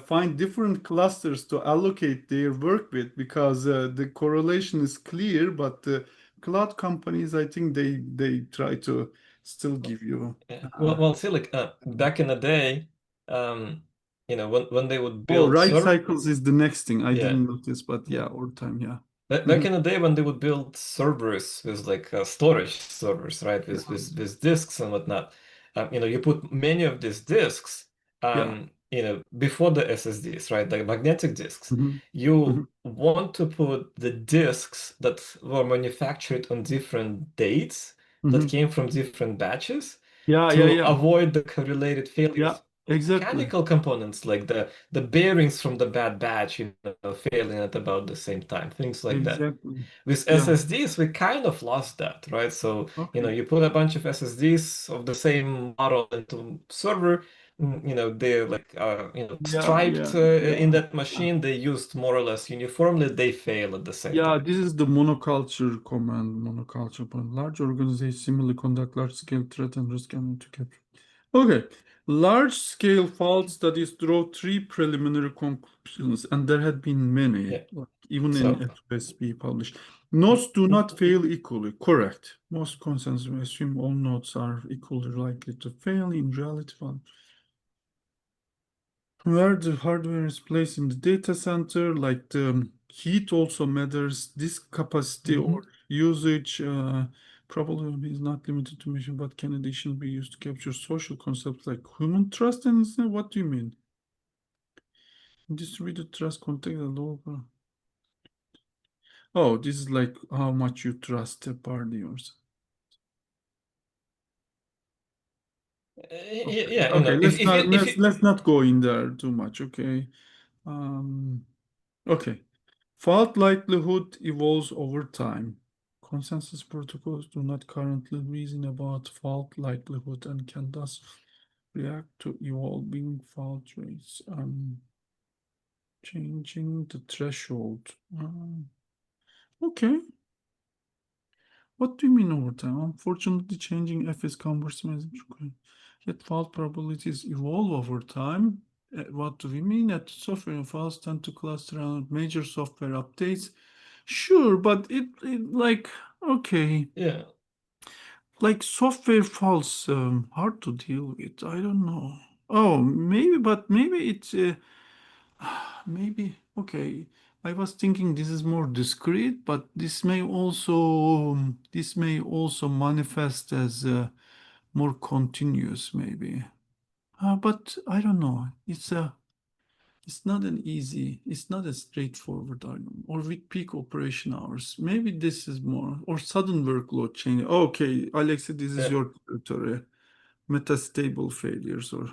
find different clusters to allocate their work with because the correlation is clear, but the cloud companies, I think they try to still give you. yeah. Well, see, like back in the day, um, when they would Oh, build write server, cycles is the next thing. I yeah. didn't notice, but yeah, over time, yeah. Back in the day when they would build servers with like storage servers, right, Yeah, with disks and whatnot, you put many of these disks, yeah. before the SSDs, right, the magnetic disks. Mhm, You mhm. want to put the disks that were manufactured on different dates, that Mhm. came from different batches, Yeah, yeah, to yeah, avoid the correlated yeah. failures. Exactly, Mechanical components like the bearings from the bad batch, failing at about the same time, things like that. exactly. With Yeah. SSDs, we kind of lost that, right? So, Okay. you put a bunch of SSDs of the same model into server, they're like, Yeah, striped yeah, in yeah. that machine. They used more or less uniformly. They fail at the same Yeah, time. this is the monoculture command, monoculture point. Large organizations similarly conduct large-scale threat and risk analysis to capture. Okay, large-scale fault studies draw three preliminary conclusions, and there had been many, Yeah. like even in So, FSB published. Nodes do not fail equally, correct. Most consensus assume all nodes are equally likely to fail. In reality, where the hardware is placed in the data center, like the heat also matters, disk capacity or mhm. usage, probably is not limited to mission, but can addition be used to capture social concepts like human trust? And what do you mean? Distributed trust contains a low. Oh, this is like how much you trust a party or something. Okay. Yeah, Okay, if you if you let's not go in there too much. Okay. Um, okay. Fault likelihood evolves over time. Consensus protocols do not currently reason about fault likelihood and can thus react to evolving fault rates. Changing the threshold. Okay. What do you mean over time? Unfortunately, changing F is cumbersome. Yet fault probabilities evolve over time. What do we mean? That software files tend to cluster around major software updates. Sure, but it like okay. yeah. like software faults, hard to deal with. I don't know. Oh, maybe, but maybe it's maybe okay. I was thinking this is more discrete, but this may also manifest as more continuous, maybe. But I don't know. It's not a straightforward argument. Or with peak operation hours, maybe this is more, or sudden workload change. Okay, Alexa, this is Yeah. your territory. Metastable failures, or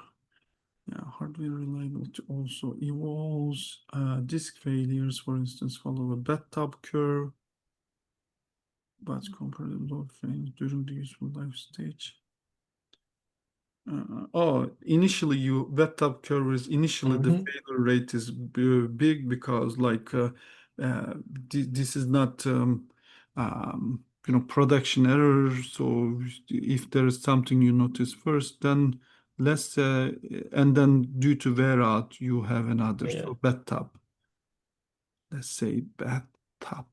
yeah, hardware reliability also evolves. Disk failures, for instance, follow a bathtub curve, but comparative load failures during the useful life stage. Initially, that top curve is initially the Hmm. failure rate is big because like this is not production error. So if there is something you notice first, then less, and then due to wear out, you have another. Yeah. So bathtub, let's say bathtub.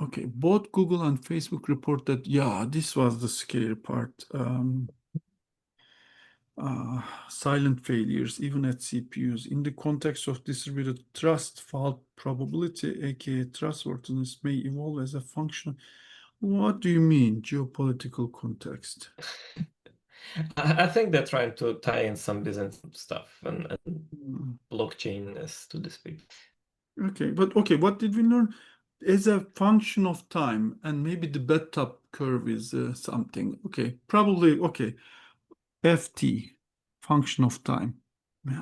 Okay, both Google and Facebook report that, yeah, this was the scary part. Silent failures, even at CPUs. In the context of distributed trust, fault probability, aka trustworthiness, may evolve as a function. What do you mean, geopolitical context? I think they're trying to tie in some business stuff and Hmm. blockchain-ness to the speak. Okay, but okay, what did we learn? As a function of time, and maybe the bathtub curve is something. Okay, probably, okay. FT, function of time.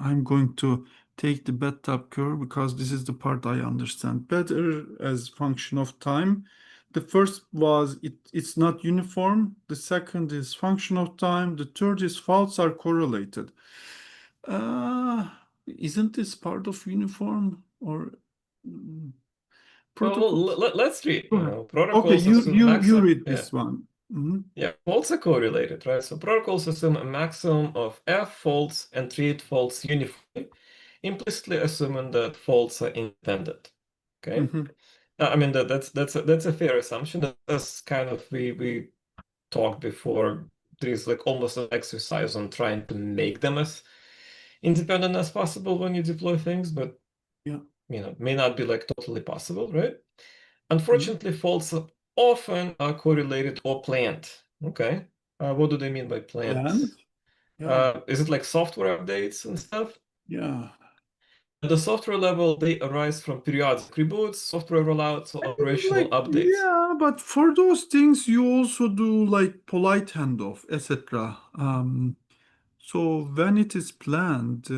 I'm going to take the bathtub curve because this is the part I understand better as function of time. The first was it's not uniform. The second is function of time. The third is faults are correlated. Uh, isn't this part of uniform or mm, Well, protocols? let's read. Go ahead. Okay, Protocols you assume you you maximum. read Yeah, this one. Mhm. yeah. Faults are correlated, right? So protocols assume a maximum of F faults and treat faults uniformly, implicitly assuming that faults are independent. Okay. Mhm. I mean that's a fair assumption. That's kind of we talked before. There's like almost an exercise on trying to make them as independent as possible when you deploy things, but Yeah. may not be like totally possible, right? Mhm. Unfortunately, faults often are correlated or planned. Okay. What do they mean by planned? Planned? Yeah. Is it like software updates and stuff? Yeah. At the software level, they arise from periodic reboots, software rollouts, or operational Like, updates. yeah, but for those things, you also do like polite handoff, etc. So when it is planned,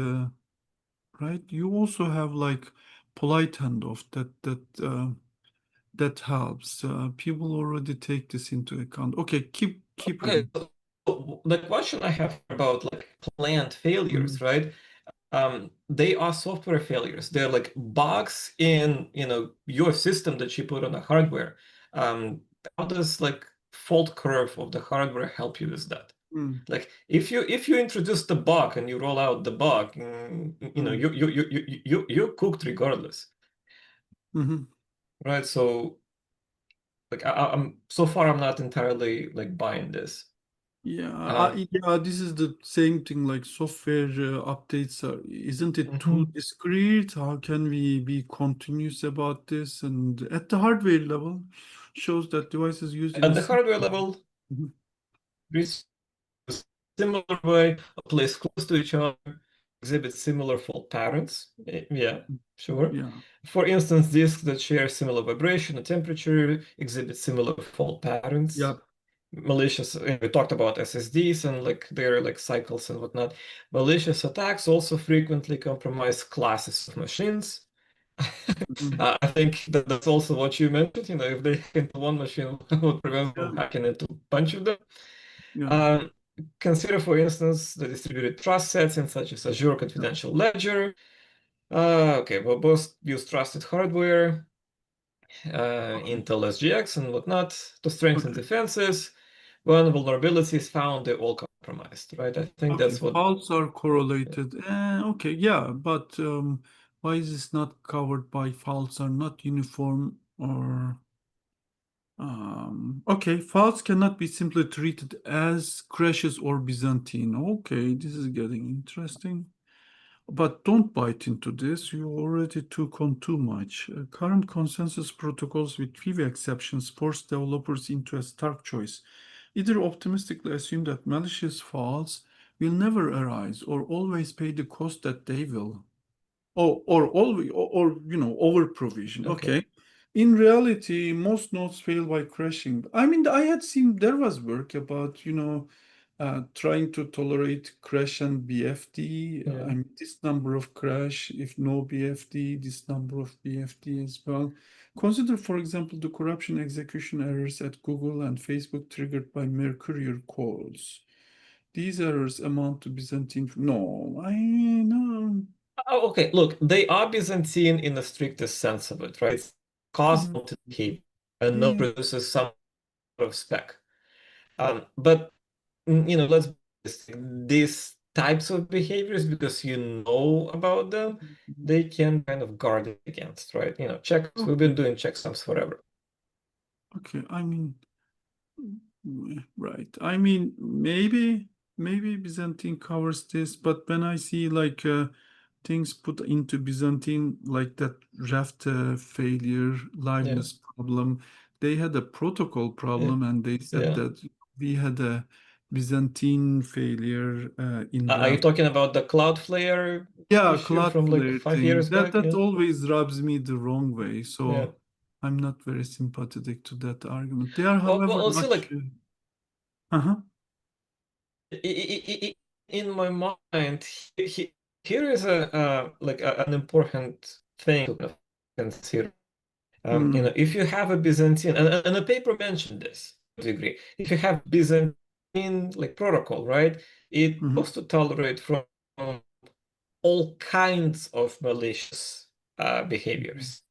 right, you also have like polite handoff that helps. People already take this into account. Okay, keep Okay, reading. so the question I have about like planned Mhm. failures, right? They are software failures. They're like bugs in, your system that you put on the hardware. How does like fault curve of the hardware help you with that? Mm, Like if you introduce the bug and you roll out the bug, mm, you're cooked regardless, mhm. right? So like I'm so far I'm not entirely like buying this. Yeah, Um, yeah, this is the same thing like software updates are, isn't it too mhm. discrete? How can we be continuous about this? And at the hardware level, shows that devices used in At a the hardware level, Mhm. it's a similar way, place close to each other, exhibit similar fault patterns. Yeah, sure. Yeah, For instance, disks that share similar vibration and temperature exhibit similar fault patterns. yeah. Malicious, we talked about SSDs and like their like cycles and whatnot. Malicious attacks also frequently compromise classes of machines. Mhm. I think that's also what you mentioned. If they hack into one machine, what prevents them Yeah, from hacking into a bunch of them? yeah. Um, Consider, for instance, the distributed trust settings such as Azure Yeah. Confidential Ledger. Okay, well, both use trusted hardware, Okay, Intel SGX and whatnot to strengthen okay, defenses. When vulnerability is found, they're all compromised, right? I think okay. that's what. Faults are correlated. Okay, yeah, but why is this not covered by faults are not uniform or? Okay, faults cannot be simply treated as crashes or Byzantine. Okay, this is getting interesting. But don't bite into this. You already took on too much. Current consensus protocols, with few exceptions, force developers into a stark choice. Either optimistically assume that malicious faults will never arise, or always pay the cost that they will. Or always, over provision. Okay. Okay. In reality, most nodes fail by crashing. I mean, I had seen there was work about, trying to tolerate crash and BFD. I Yeah. mean, this number of crash, if no BFD, this number of BFD as well. Consider, for example, the corruption execution errors at Google and Facebook triggered by mere courier calls. These errors amount to Byzantine. No, I know. Oh, okay. Look, they are Byzantine in the strictest sense of it, right? It's causal to behavior and not Yeah. produces some sort of spec. But let's be honest, these types of behaviors, because you know about them, they can kind of guard it against, right? Checks. We've been Okay. doing checksums forever. Okay. I mean, right. I mean, maybe Byzantine covers this, but when I see like things put into Byzantine, like that raft failure, Yeah, liveness problem, they had a protocol yeah, problem, and they said yeah. that we had a Byzantine failure in Are you raft. talking about the Cloudflare Yeah, issue from like Cloudflare 5 years thing. That back? that Yeah, always rubs me the wrong way. yeah. So I'm not very sympathetic to that argument. They are, however, Well, see, much. like Uh-huh. in my mind, here is an important thing to consider. Mm, If you have a Byzantine, and a paper mentioned this to a degree, if you have Byzantine like protocol, right, it mhm. supposed to tolerate from all kinds of malicious Mhm. behaviors,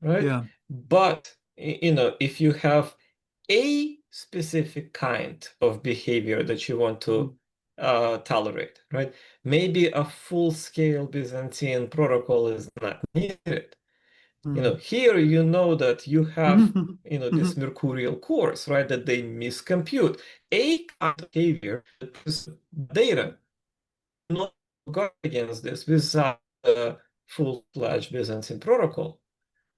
right? Yeah. But if you have a specific kind of behavior that you want Mhm. to tolerate, right? Maybe a full-scale Byzantine protocol is not needed. Mhm. Here you know that you have, Mhm. this Mhm. mercurial cores, right? That they miscompute a kind of behavior that is data, not guard against this without a full-fledged Byzantine protocol.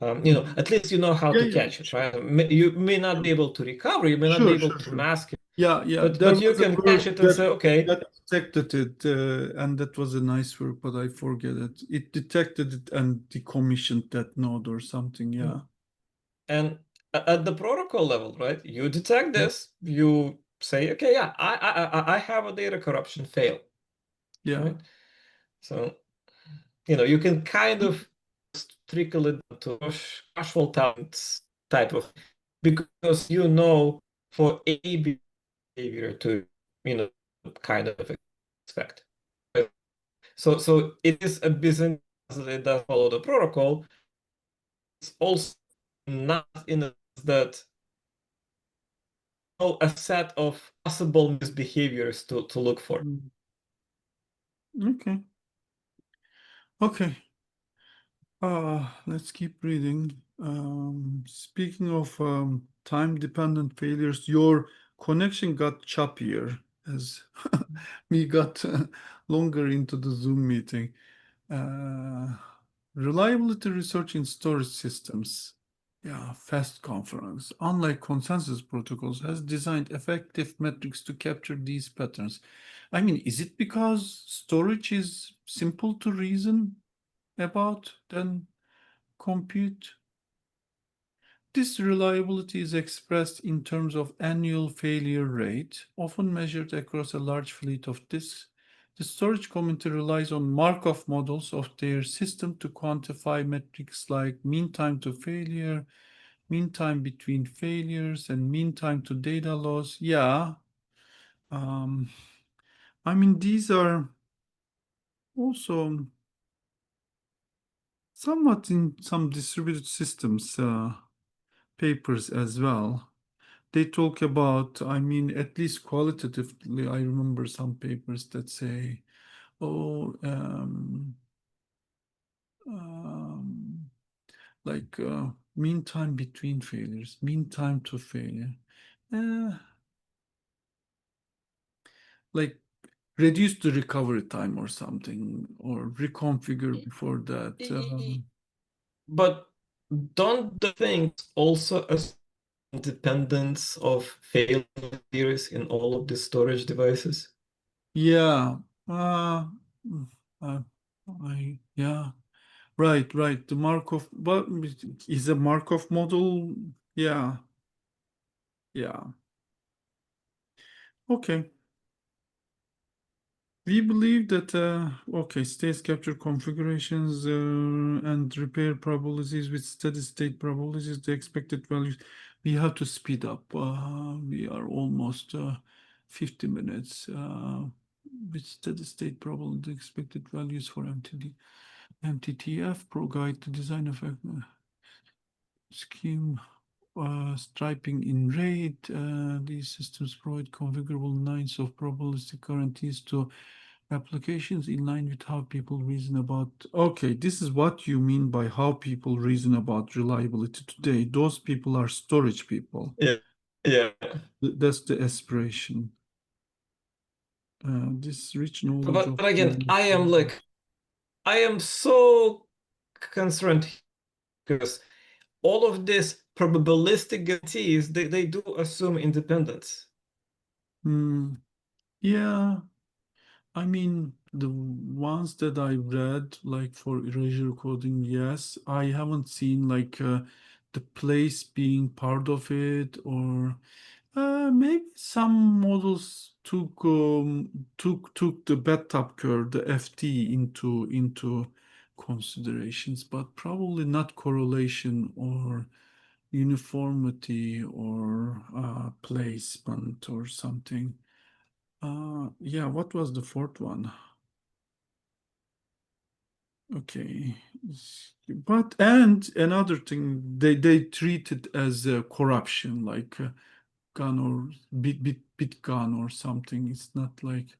Mhm. At least you know how Yeah, to yeah, catch it, sure, right? You may not be sure, able to recover, you may not be sure, able sure, to sure. mask it, Yeah, yeah. but There you was a can catch work it and say, okay, that detected it, and that was a nice work, but I forget it. It detected it and decommissioned that node or something. mm. Yeah. And at the protocol level, right? You detect this, you say, okay, yeah, I have a data corruption fail, Yeah. right? So you can kind of trickle it to casual talents type of, because for a behavior to you know kind of expect. So it is a business that does follow the protocol. It's also not in the sense that a set of possible misbehaviors to look for. Mm. Okay. Okay. Let's keep reading. Speaking of time-dependent failures, your connection got choppier as we got longer into the Zoom meeting. Uh, Reliability research in storage systems. Yeah, fast conference, unlike consensus protocols, has designed effective metrics to capture these patterns. I mean, is it because storage is simple to reason about than compute? This reliability is expressed in terms of annual failure rate, often measured across a large fleet of disks. The storage community relies on Markov models of their system to quantify metrics like mean time to failure, mean time between failures, and mean time to data loss. Yeah, um, I mean, these are also somewhat in some distributed systems papers as well. They talk about, I mean, at least qualitatively, I remember some papers that say, oh, um, like Mean time between failures, mean time to failure. Uh, like reduce the recovery time or something, or reconfigure before that. But don't the things also assume independence of failures in all of the storage devices? Yeah. Mm, uh, yeah. Right, right. The Markov, but is a Markov model. Yeah, yeah. Okay. We believe that, okay, states capture configurations and repair probabilities with steady state probabilities, the expected values. We have to speed up. We are almost 50 minutes with steady state probability, expected values for MTTF, pro guide to design of scheme, striping in RAID. These systems provide configurable nines of probabilistic guarantees to applications in line with how people reason about. Okay, this is what you mean by how people reason about reliability today. Those people are storage people. Yeah, yeah. That's the aspiration. This rich knowledge of But again, I am so concerned because all of these probabilistic guarantees, they do assume independence. Hmm, yeah, I mean, the ones that I read, like for erasure coding, yes. I haven't seen like the place being part of it, or maybe some models took the bathtub curve, the FT, into considerations, but probably not correlation or uniformity or placement or something. Yeah, what was the fourth one? Okay. But and another thing, they treat it as corruption, like gun or bit gun or something. It's not like,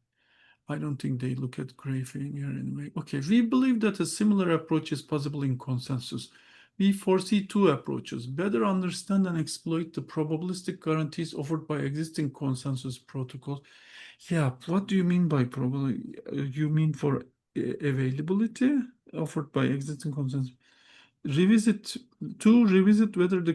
I don't think they look at gray failure anyway. Okay, we believe that a similar approach is possible in consensus. We foresee two approaches: better understand and exploit the probabilistic guarantees offered by existing consensus protocols. Yeah, what do you mean by probably? You mean for availability offered by existing consensus? Revisit revisit whether the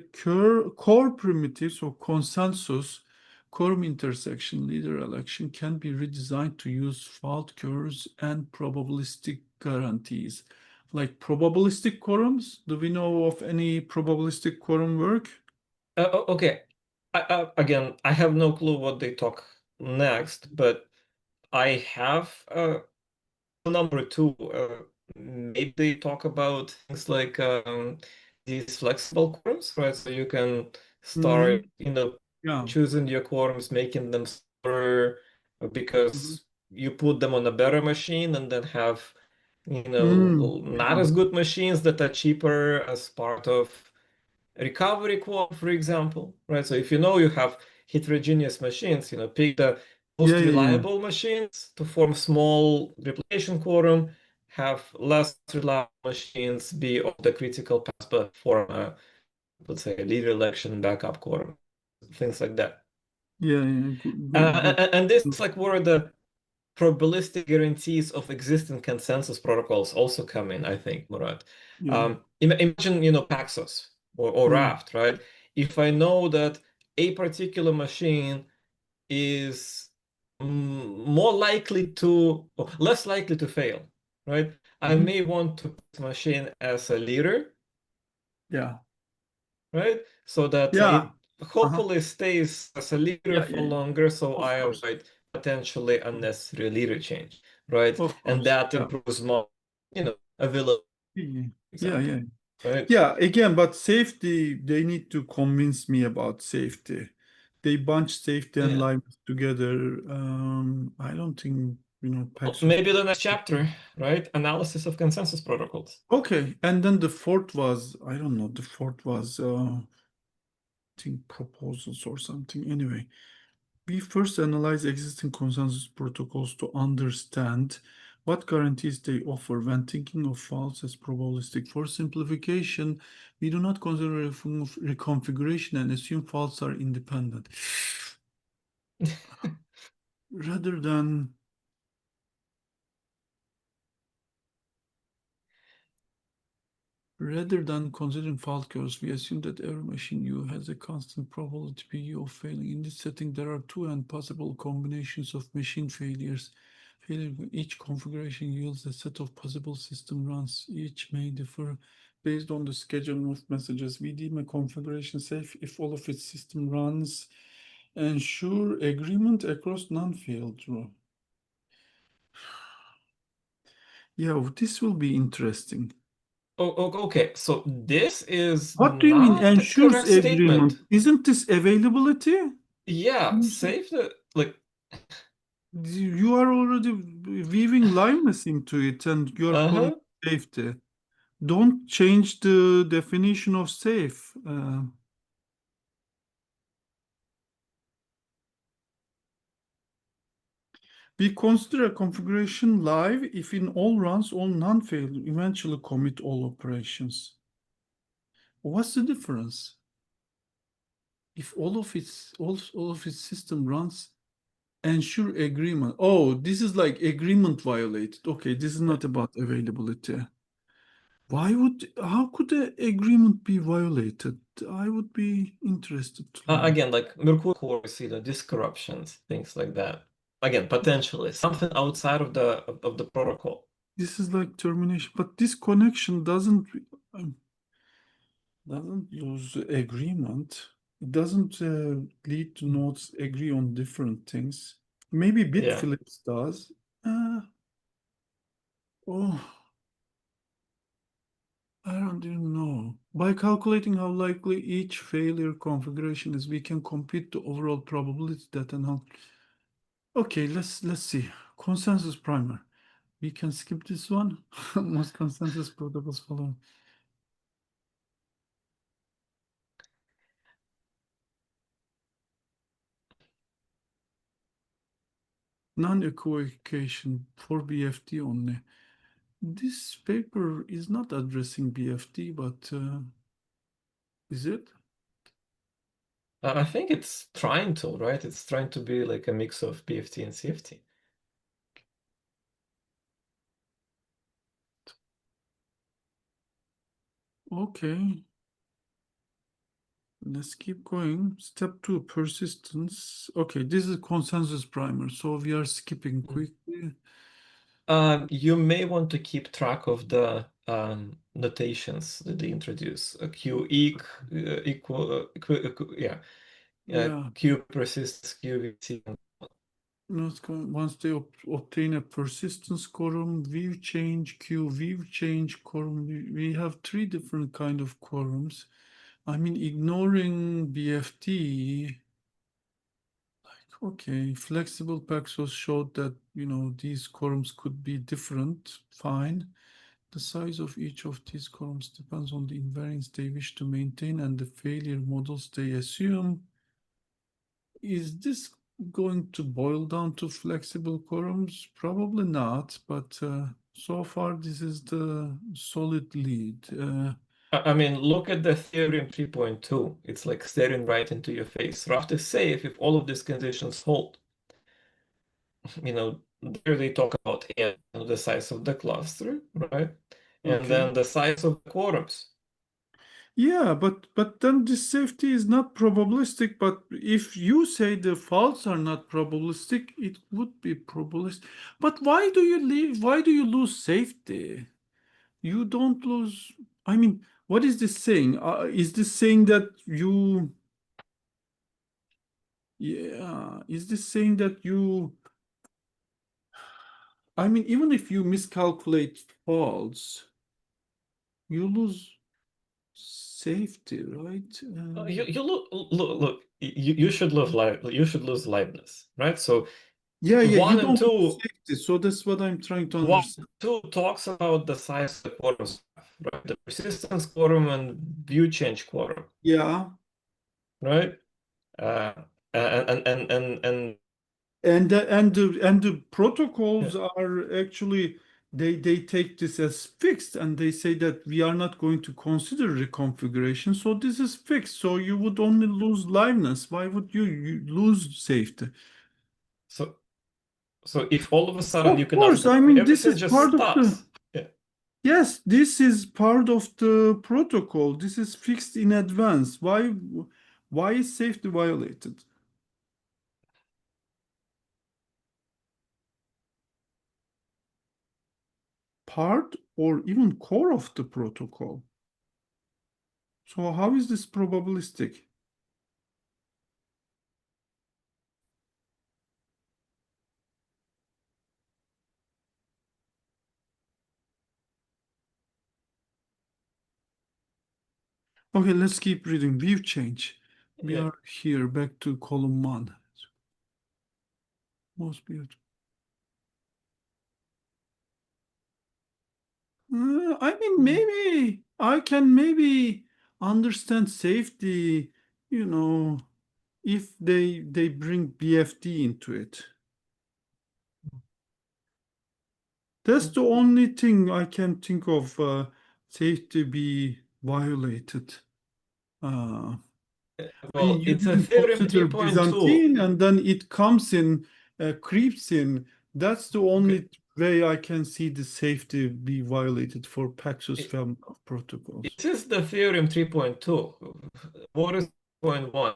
core primitives or consensus quorum intersection leader election can be redesigned to use fault curves and probabilistic guarantees. Like probabilistic quorums? Do we know of any probabilistic quorum work? Okay, again, I have no clue what they talk next, but I have number two. Maybe they talk about things like these flexible quorums, right? So you can Hmm. start, Yeah. choosing your quorums, making them smaller Mhm. because you put them on a better machine and then have, Mm. not Yeah. as good machines that are cheaper as part of recovery quorum, for example, right? So if you know you have heterogeneous machines, pick the Yeah, most yeah, yeah. reliable machines to form small replication quorum, have less reliable machines be of the critical path, but form a, let's say, a leader election backup quorum, things like that. Yeah, yeah. Good, good, good. And this is like where the probabilistic guarantees of existing consensus protocols also come in, I think, Murat. Yeah. Imagine, Paxos or Mm. Raft, right? If I know that a particular machine is more likely to, or less likely to fail, right? I Mhm. may want to put the machine as a leader, Yeah. right? So that Yeah. it Uh-huh. hopefully stays as a leader Yeah, for yeah, yeah. longer, so Of I course. avoid potentially unnecessary leader change, right? Of And course. that Yeah. improves more, availability, Yeah, for yeah, example, yeah. right? Yeah, again, but safety, they need to convince me about safety. They bunch safety and Yeah. life together. I don't think, Well, Paxos. maybe the next chapter, right? Analysis of consensus protocols. Okay, and then the fourth was, I don't know, the fourth was, I think proposals or something. Anyway, we first analyze existing consensus protocols to understand What guarantees they offer when thinking of faults as probabilistic? For simplification, we do not consider a form of reconfiguration and assume faults are independent. Rather than considering fault curves, we assume that every machine U has a constant probability PU of failing. In this setting, there are two and possible combinations of machine failures. Each configuration yields a set of possible system runs. Each may differ based on the schedule of messages. We deem a configuration safe if all of its system runs ensure agreement across non-failed row. Yeah, this will be interesting. Okay, so this is What do you mean not the ensures correct agreement? statement. Isn't this availability? Yeah, save the like You are already weaving liveness into it and you are calling uh-huh. it safety. Don't change the definition of safe. We consider a configuration live if in all runs all non-failed eventually commit all operations. What's the difference? If all of its system runs, ensure agreement. Oh, this is like agreement violated. Okay, this is not about availability. How could the agreement be violated? I would be interested to learn. Again, like Mercury cores, disk corruptions, things like that. Again, potentially something outside of the protocol. This is like termination, but this connection um, doesn't lose agreement. It doesn't lead to nodes agree on different things. Maybe bit Yeah. flips does. Uh, oh, I don't even know. By calculating how likely each failure configuration is, we can compute the overall probability that an Okay, let's see. Consensus primer. We can skip this one. Most consensus protocols follow. Non-equivocation for BFT only. This paper is not addressing BFT, but is it? I think it's trying to, right? It's trying to be like a mix of BFT and CFT. Okay. Let's keep going. Step 2, persistence. Okay, this is consensus primer, so we are skipping Mm. quickly. You may want to keep track of the notations that they introduce. Q equal, yeah, Yeah, Q persistence, QVT. once they obtain a persistence quorum, view change, Q view change quorum, we have three different kind of quorums. I mean, ignoring BFT, okay, flexible Paxos showed that, these quorums could be different, fine. The size of each of these quorums depends on the invariance they wish to maintain and the failure models they assume. Is this going to boil down to flexible quorums? Probably not, but so far this is the solid lead. I mean, look at the theorem 3.2. It's like staring right into your face. Raft is safe if all of these conditions hold. There they talk about n, the size of the cluster, right? And Okay. then the size of the quorums. Yeah, but then this safety is not probabilistic. But if you say the faults are not probabilistic, it would be probabilistic. But why do you leave? Why do you lose safety? You don't lose. I mean, what is this saying? Is this saying that you? Yeah, is this saying that you? I mean, even if you miscalculate faults, you lose safety, right? You look. You should lose liveness, right? So Yeah, yeah, you one and don't lose two, safety. So that's what I'm trying to one understand. two talks about the size of the quorums, right? The persistence quorum and view change quorum, Yeah. right? Uh, and And the Yeah. protocols are actually they take this as fixed, and they say that we are not going to consider reconfiguration. So this is fixed. So you would only lose liveness. Why would you lose safety? So so if all of a sudden you Of cannot course, I copy, mean this everything is just part of the stops. Yeah. yes, this is part of the protocol. This is fixed in advance. Why is safety violated? Part or even core of the protocol. So how is this probabilistic? Okay, let's keep reading. View change. We Yeah. are here back to column one. Most beautiful. I mean, maybe I can maybe understand safety, you know, if they bring BFD into it. That's the only thing I can think of safety be violated. Uh, I mean, Well, you it's a didn't theorem consider 3.2. Byzantine, and then it comes in, creeps in. That's the Okay. only way I can see the safety be violated for Paxos It, family of protocols. it is the theorem 3.2. What is 3.1?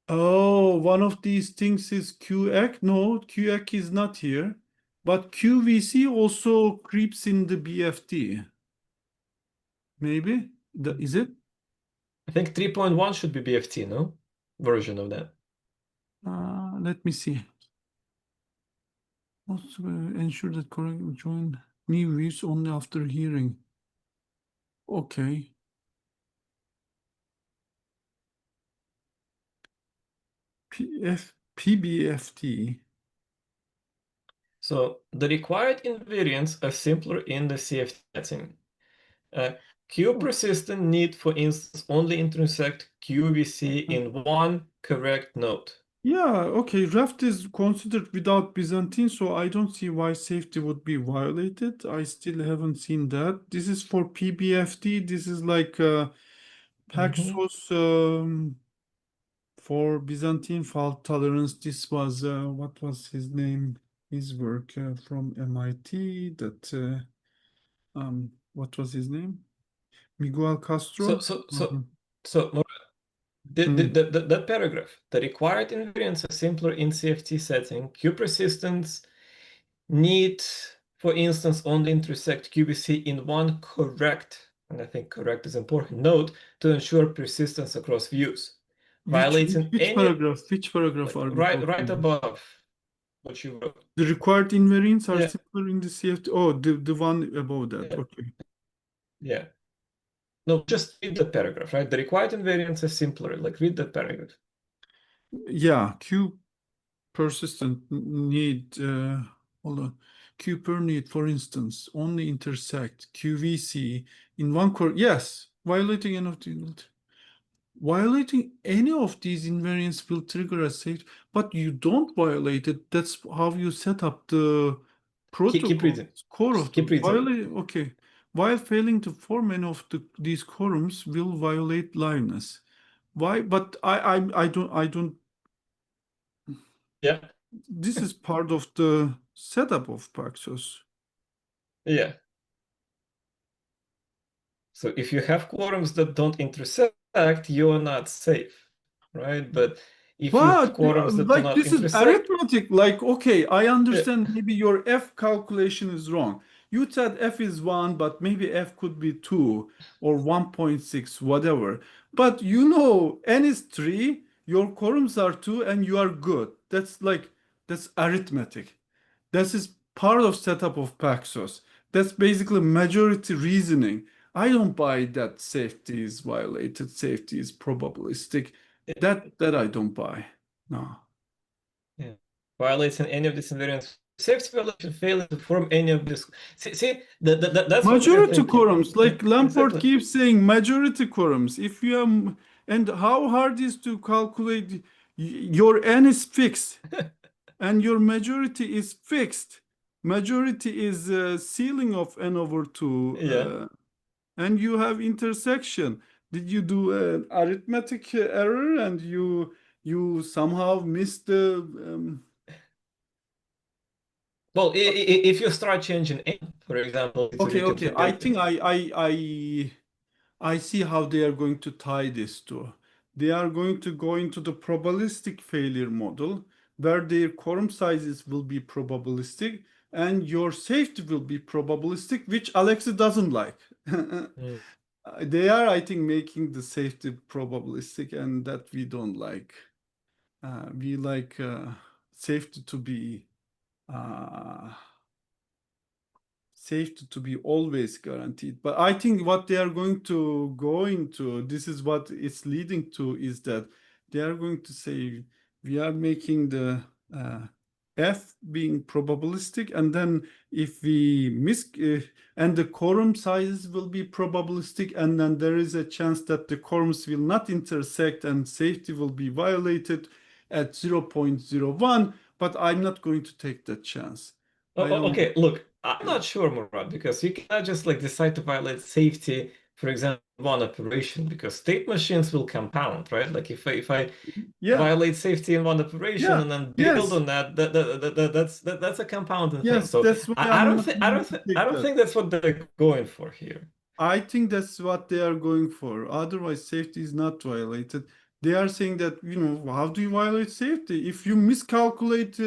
Oh, one of these things is QX. No, QX is not here. But QVC also creeps in the BFT. Maybe? Is it? I think 3.1 should be BFT, no? Version of that. Let me see. Also, ensure that correct join new views only after hearing. Okay. PBFT. So the required invariants are simpler in the CFT setting. Uh, Q Oh, persistent need, for instance, only intersect QVC uh, in one correct node. yeah, okay. Raft is considered without Byzantine, so I don't see why safety would be violated. I still haven't seen that. This is for PBFT. This is like Mhm. Paxos for Byzantine fault tolerance. This was what was his name? His work from MIT. What was his name? Miguel So, Castro. so, so, Mhm. so Mm. that paragraph, the required invariants are simpler in CFT setting. Q persistence need, for instance, only intersect QVC in one correct, and I think correct is important, node to ensure persistence across views. Violating Which any, paragraph? Which paragraph like are we right talking about? above what you wrote. The required invariants are Yeah, simpler in the CFT. Oh, the one above that. yeah, Okay. yeah. No, just read the paragraph, right? The required invariants are simpler. Like read the paragraph. Yeah, Q persistent need. Hold on. Q per need, for instance, only intersect QVC in one core. Yes, violating any of the violating any of these invariants will trigger a safety, but you don't violate it. That's how you set up the Keep protocol. reading. It's core Just of the keep reading. violate. Okay, while failing to form any of these quorums will violate liveness. Why? But I don't. Yeah, This is part of the setup of Paxos. yeah. So if you have quorums that don't intersect, you're not safe, right? But if you have But quorums that do like not this is intersect, arithmetic. Like, okay, I yeah, understand maybe your F calculation is wrong. You said F is 1, but maybe F could be 2 or 1.6, whatever. But N is 3, your quorums are 2, and you are good. That's arithmetic. This is part of setup of Paxos. That's basically majority reasoning. I don't buy that safety is violated, safety is probabilistic. That I don't buy. No. yeah, violating any of these invariants, safety violation, failing to form any of this. That's what we're Majority thinking. quorums, Yeah, like Lamport exactly. keeps saying, majority quorums. If you have, and how hard is to calculate? Your n is fixed and your majority is fixed. Majority is ceiling of n over 2, Yeah. and you have intersection. Did you do an arithmetic error and you somehow missed the Well, if you start changing n, for example, okay, you can okay. I figure. think I see how they are going to tie this to. They are going to go into the probabilistic failure model where their quorum sizes will be probabilistic and your safety will be probabilistic, which Aleksey doesn't like. Mm. They are, I think, making the safety probabilistic, and that we don't like. We like safety to be uh, safety to be always guaranteed. But I think what they are going to go into, this is what it's leading to, is that they are going to say we are making the F being probabilistic, and then if we miss, and the quorum sizes will be probabilistic, and then there is a chance that the quorums will not intersect and safety will be violated at 0.01, but I'm not going to take that chance. I don't. Okay, look, I'm not sure, Murat, because you cannot just like decide to violate safety, for example, one operation, because state machines will compound, right? Like if I Yeah, violate safety in one operation yeah, and then build yes, on that, that's a compounding thing. yes. So That's why I'm not I going don't to think take that. that's what they're going for here. I think that's what they are going for. Otherwise, safety is not violated. They are saying that, how do you violate safety? If you miscalculate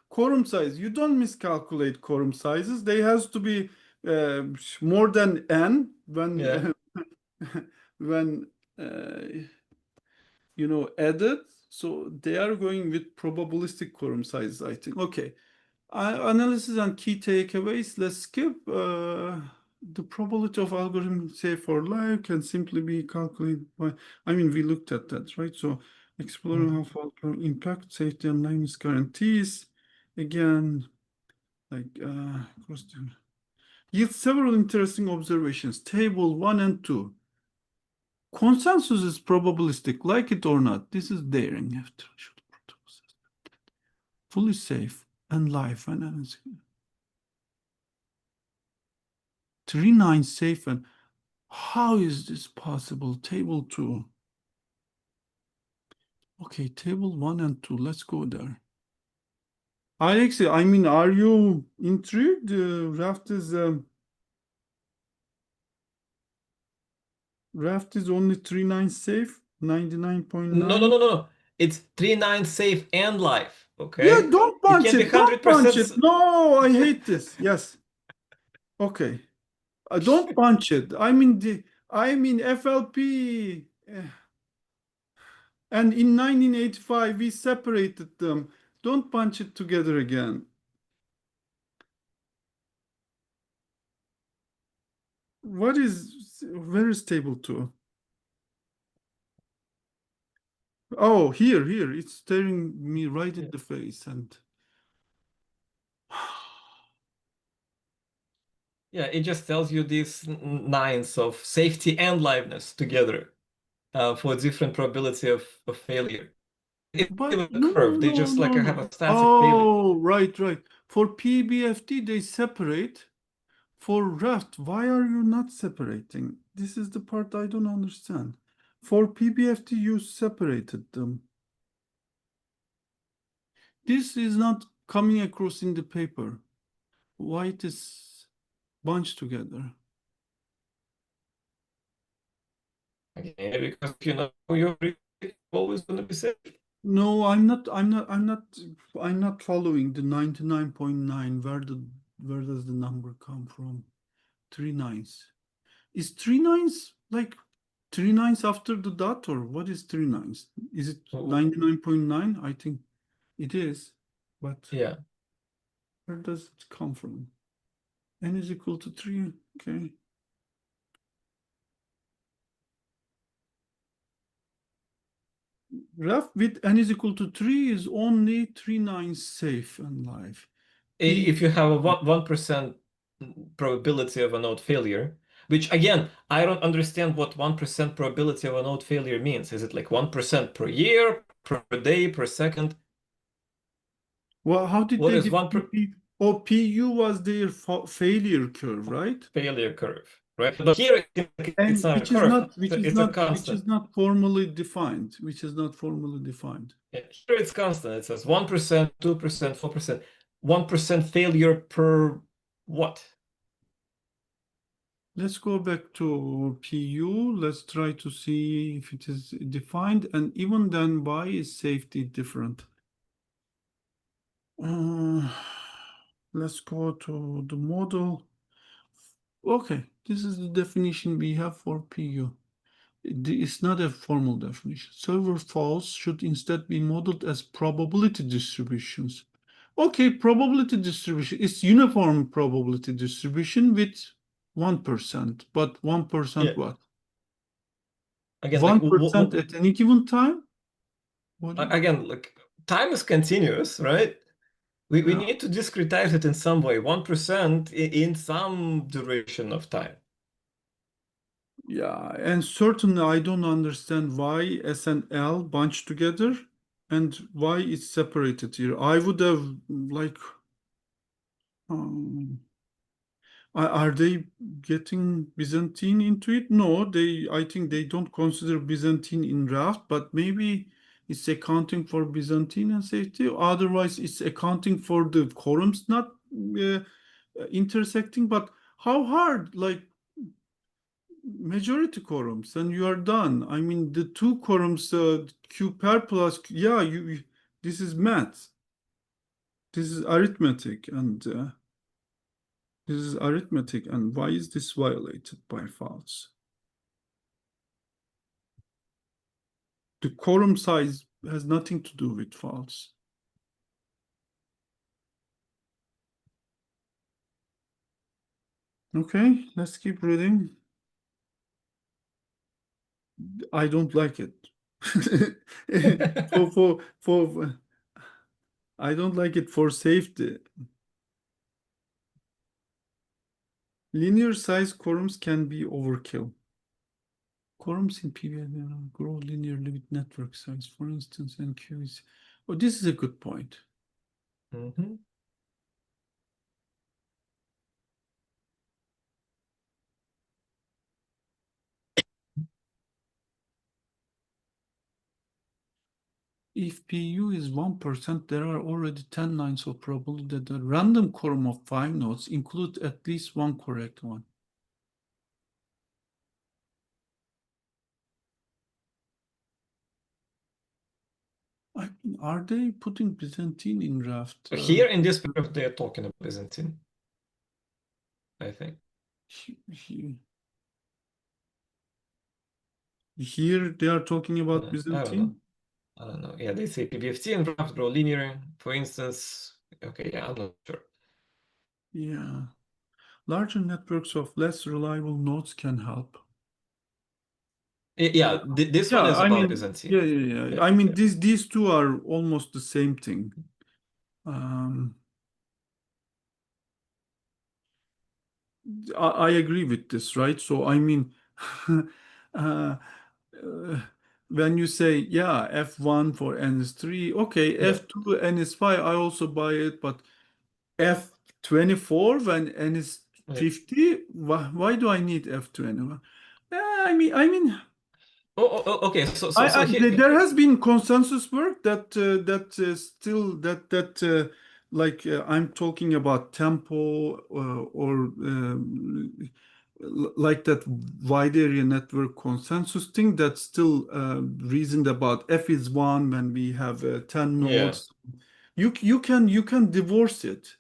quorum size, you don't miscalculate quorum sizes. They has to be uh, more than n Yeah. when when added. So they are going with probabilistic quorum sizes, I think. Okay. Analysis and key takeaways. Let's skip. The probability of algorithm say for life can simply be calculated by. I mean, we looked at that, right? So exploring how Mhm. fault can impact safety and liveness guarantees. Again, like yield several interesting observations. Table 1 and 2. Consensus is probabilistic, like it or not. This is daring after fully safe and live and analytical. 3 9 safe and how is this possible? Table 2. Okay, table 1 and 2. Let's go there. Aleksey, I mean, are you intrigued? Raft is only 3 9 safe, No, no, 99.9. no, no, no. It's 3 9 safe and life. Yeah, Okay. don't It punch can be it. Don't punch 100%. it. No, I hate this. Yes. Okay. Don't punch it. I mean FLP. And in 1985, we separated them. Don't punch it together again. Where is table 2? Oh, here. It's staring me right in Yeah. the face. And Yeah, it just tells you these nines of safety and liveness together for different probability of failure. It's but a no, curve. They no, just like no, have no. a static failure. Oh, right, right. For PBFT, they separate. For Raft, why are you not separating? This is the part I don't understand. For PBFT, you separated them. This is not coming across in the paper. Why it is bunched together? Okay, because you know you're always going to be safe. No, I'm not following the 99.9. Where does the number come from? 3 9s. Is 3 9s like 3 9s after the dot, or what is 3 9s? Is it Oh, 99.9? I think it is. But yeah. where does it come from? N is equal to 3. Okay. Graph with n is equal to 3 is only 3 9 safe and live. P If you have a 1% probability of a node failure, which again, I don't understand what 1% probability of a node failure means. Is it like 1% per year, per day, per second. Well, how did What they is one define per P? Oh, PU was their failure curve, right? failure curve, right? But here it's And not a which is curve, not, which is it's a not, which constant. is not formally defined, which is not formally defined. Yeah, here it's constant. It says 1%, 2%, 4%, 1% failure per what? Let's go back to PU. Let's try to see if it is defined. And even then, why is safety different? Uh, let's go to the model. Okay, this is the definition we have for PU. It's not a formal definition. Server faults should instead be modeled as probability distributions. Okay, probability distribution is uniform probability distribution with 1%, but 1% Yeah. what? Again, like 1% at any given time? What do you, again, like time is continuous, right? We yeah. need to discretize it in some way, 1% in some duration of time. Yeah, and certainly I don't understand why S and L bunched together and why it's separated here. I would have like um, are they getting Byzantine into it? No, I think they don't consider Byzantine in draft, but maybe it's accounting for Byzantine and safety. Otherwise, it's accounting for the quorums not intersecting. But how hard? Like majority quorums, and you are done. I mean, the two quorums, Q pair plus, yeah, this is math. This is arithmetic, and this is arithmetic, and why is this violated by faults? The quorum size has nothing to do with faults. Okay, let's keep reading. I don't like it. For I don't like it for safety. Linear size quorums can be overkill. Quorums in PBL grow linearly with network size. For instance, NQ is. Oh, this is a good point. Mhm. If PU is 1%, there are already 10 lines of probability that the random quorum of 5 nodes include at least one correct one. I mean, are they putting Byzantine in draft? Here in this paragraph, they are talking about Byzantine, I think. Here they are talking about I don't know. Byzantine. I don't know. Yeah, they say PBFT and graphs grow linear, for instance. Okay, yeah, I'm not sure. Yeah. Larger networks of less reliable nodes can help. Yeah, this one Yeah, is I about mean, Byzantine. yeah. Yeah, I mean, yeah. these two are almost the same thing. Um, I agree with this, right? So I mean, uh, when you say yeah, F1 for N is 3, okay, Yeah, F2 N is 5, I also buy it, but F24 when N is yeah. 50, why do I need F20? I mean, Okay, so here, there has been consensus work that still like I'm talking about tempo or like that wide area network consensus thing that's still reasoned about F is 1 when we have 10 yeah, nodes. You can divorce it.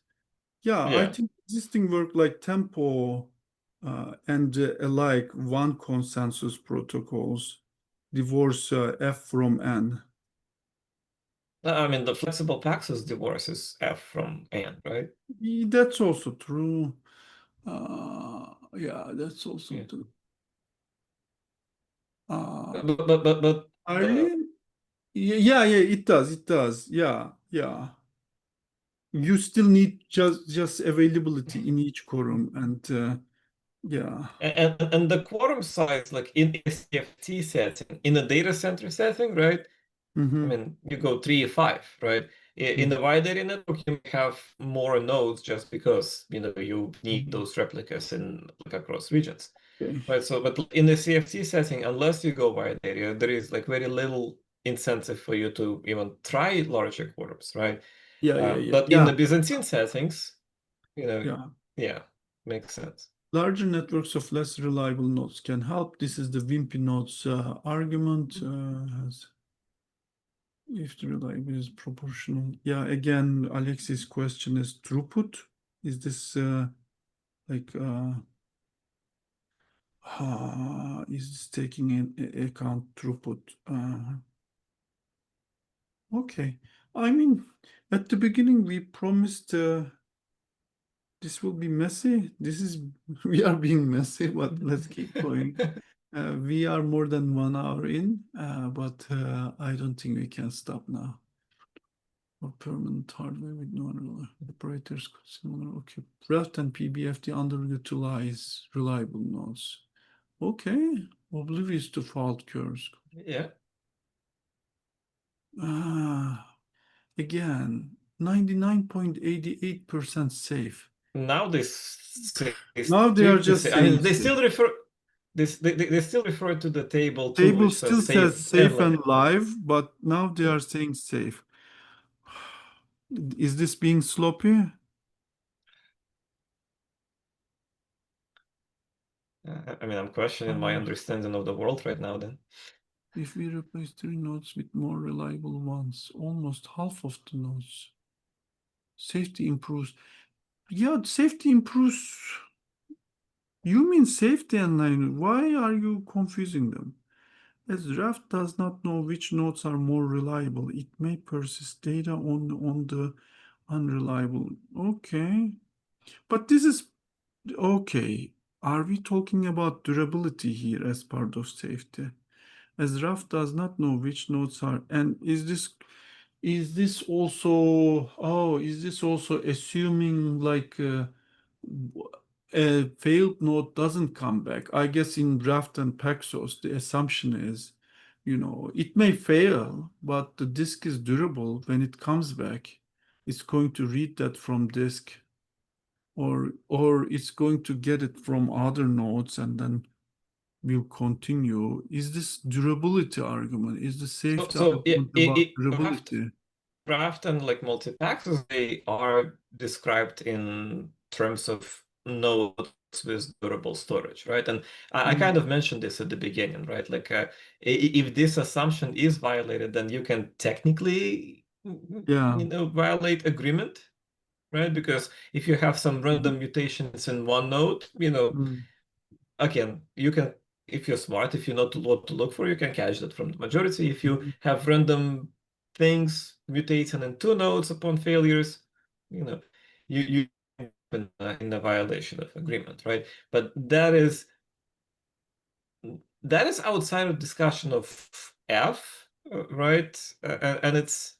Yeah, I yeah. think existing work like tempo and alike one consensus protocols divorce F from N. I mean, the flexible Paxos divorces F from N, right? That's also true. Yeah, that's also Yeah. true. Uh, But Arlene? Yeah, it does. It does. Yeah. You still need just availability in each quorum, and yeah. and the quorum size, like in a CFT setting, in a data center setting, right? I Mm-hmm. mean, you go 3, 5, right? In the wide area network, you may have more nodes just because, you need Mm-hmm. those replicas in like across regions, Okay. right? So, but in the CFT setting, unless you go wide area, there is like very little incentive for you to even try larger quorums, right? Yeah, yeah, yeah, But in yeah, the Byzantine settings, yeah. yeah, makes sense. Larger networks of less reliable nodes can help. This is the wimpy nodes argument. If the reliability is proportional. Yeah, again, Alexey's question is throughput. Is this like is this taking in account throughput? Okay. I mean, at the beginning we promised this will be messy. This is we are being messy, but let's keep going. We are more than 1 hour in, but I don't think we can stop now. Or permanent hardware with no operators similar. Okay, Raft and PBFT underutilize reliable nodes. Okay, oblivious to fault curves. Yeah. Ah, again, 99.88% safe. Now they Now they are strictly just say, I saying mean, safe. they still refer to the table too, Table which says still says safe and safe and live. live, but now they Yeah. are saying safe. Is this being sloppy? I mean, I'm questioning my Uh, understanding of the world right now then. if we replace 3 nodes with more reliable ones, almost half of the nodes. Safety improves. Yeah, safety improves. You mean safety and line. Why are you confusing them? As Raft does not know which nodes are more reliable, it may persist data on the unreliable. Okay. But this is okay. Are we talking about durability here as part of safety? As Raf does not know which nodes are, and is this also assuming like a failed node doesn't come back? I guess in Raft and Paxos, the assumption is, it may fail, but the disk is durable. When it comes back, it's going to read that from disk, or it's going to get it from other nodes and then will continue. Is this durability argument? Is the So, safety so argument about Raft, durability? Raft and like multi-paxes, they are described in terms of nodes with durable storage, right? And I Mm, kind of mentioned this at the beginning, right? Like, if this assumption is violated, then you can technically, yeah. violate agreement, right? Because if you have some Mhm. random mutations in one node, Mm, again, you can, if you're smart, if you know what to look for, you can catch that from the majority. If you mhm. have random things mutating in two nodes upon failures, you know, you in a violation of agreement, right? But that is outside of discussion of F, right? And it's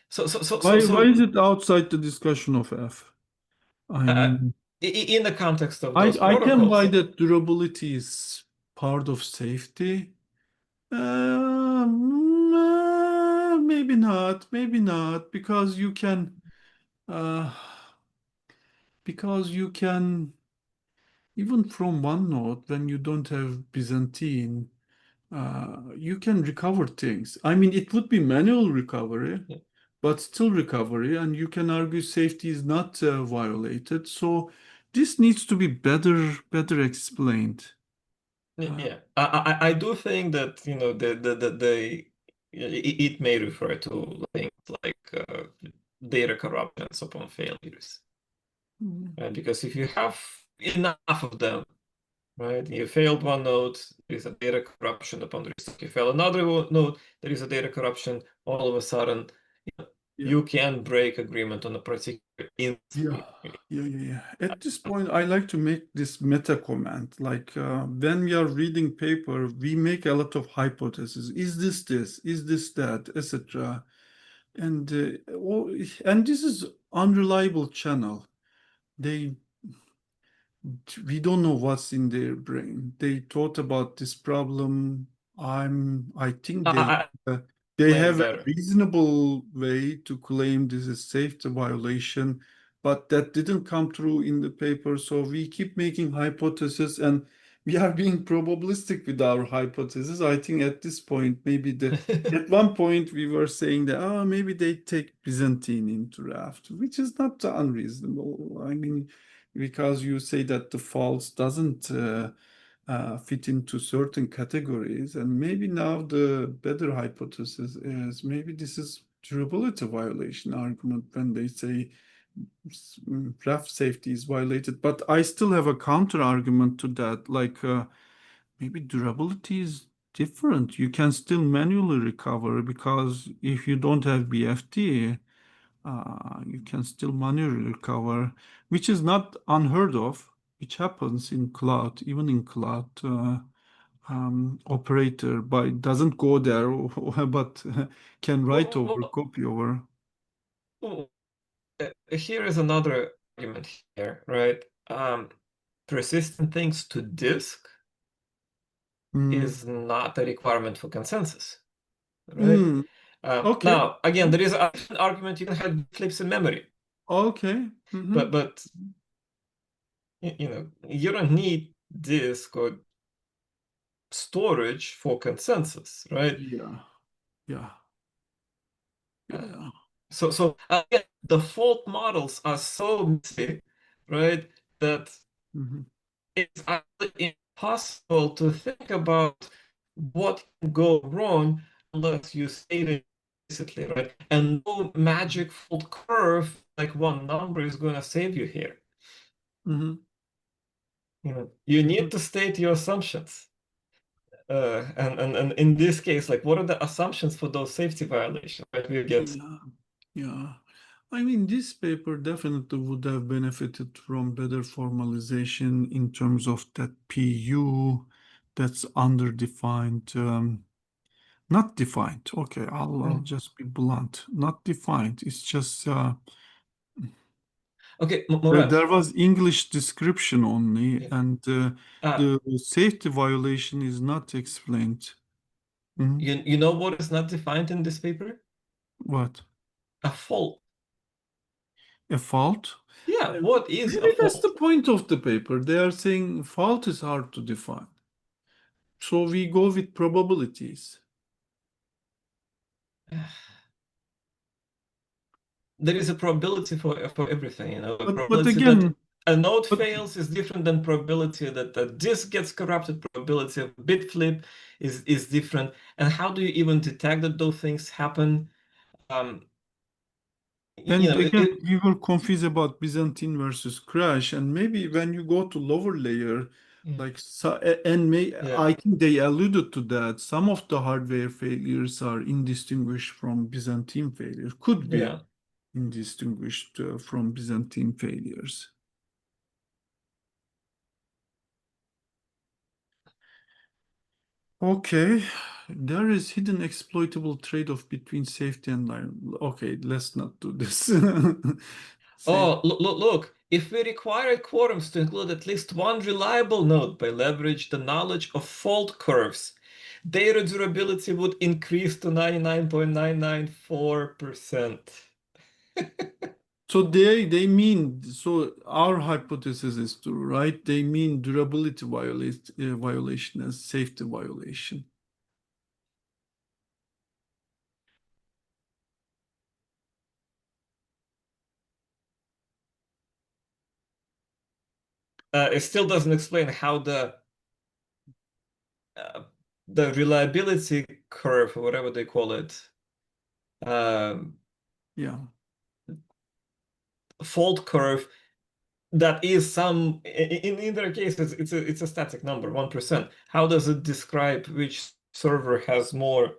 so so so so Why is so it outside the discussion of F? I uh, mean, in the context of I those I can buy protocols. that durability is part of safety. Maybe not, maybe not, uh, because you can even from one node when you don't have Byzantine, you can recover things. I mean, it would be manual recovery, but still recovery, and you can argue safety is not violated. So this needs to be better explained. Uh, Yeah, I do think that it may refer to things like data corruptions upon failures, mm, right? Because if you have enough of them, right, you failed one node, there is a data corruption upon the restart. You fail another node, there is a data corruption. All of a sudden, yeah, you can break agreement on a particular yeah, instantly. yeah. At this point, I like to make this meta comment. Like when we are reading paper, we make a lot of hypotheses. Is this this? Is this that? Etc. And and this is unreliable channel. They we don't know what's in their brain. They thought about this problem. I think they I, They claim have a better. reasonable way to claim this is safety violation, but that didn't come through in the paper. So we keep making hypotheses and we are being probabilistic with our hypotheses. I think at this point, at one point we were saying that, oh, maybe they take Byzantine into draft, which is not unreasonable. I mean, because you say that the false doesn't fit into certain categories. And maybe now the better hypothesis is maybe this is durability violation argument when they say draft safety is violated. But I still have a counter argument to that, like maybe durability is different. You can still manually recover because if you don't have BFT, you can still manually recover, which is not unheard of, which happens in cloud, even in cloud. Operator by doesn't go there but can write Well, over, well, copy over. well, here is another argument here, right? Persistent things to disk Mm. is not a requirement for consensus, right? Mm. Okay. Now, again, there is an argument you can have flips in memory, Okay. but you know you don't need disk or storage for consensus, right? Yeah. Yeah. Uh, Yeah. so again, the fault models are so messy, right, that Mhm. it's actually impossible to think about what can go wrong unless you state it explicitly, right? And no magic fault curve like one number is going to save you here. Mhm. You know, you Mhm. need to state your assumptions. And in this case, like, what are the assumptions for those safety violations that we get? Yeah. Yeah. I mean, this paper definitely would have benefited from better formalization in terms of that PU that's underdefined. Not defined. Okay, I'll Mm. just be blunt. Not defined. It's just Okay, there, Murat, there was English description only, yeah. and uh, the safety violation is not explained. Mhm. you know what is not defined in this paper? What? A fault. A fault? Yeah, what is a Maybe that's the fault? point of the paper. They are saying fault is hard to define. So we go with probabilities. There is a probability for everything, you know. A But probability that again, a node but fails is different than probability that a disk gets corrupted. Probability of bit flip is different. And how do you even detect that those things happen? Um, you and know, again, we were confused about Byzantine versus crash, and maybe when you go to lower layer, yeah, like and yeah, I think they alluded to that. Some of the hardware failures are indistinguished from Byzantine failure, could be yeah. indistinguished from Byzantine failures. Okay, there is hidden exploitable trade-off between safety and liability. Okay, let's not do this. Safe. Oh, look, if we required quorums to include at least one reliable node by leverage the knowledge of fault curves, data durability would increase to 99.994%. So they mean so our hypothesis is true, right? They mean durability violation as safety violation. It still doesn't explain how uh, the reliability curve, or whatever they call it, um, Yeah. fault curve that is some in either case it's a static number 1%. How does it describe which server has more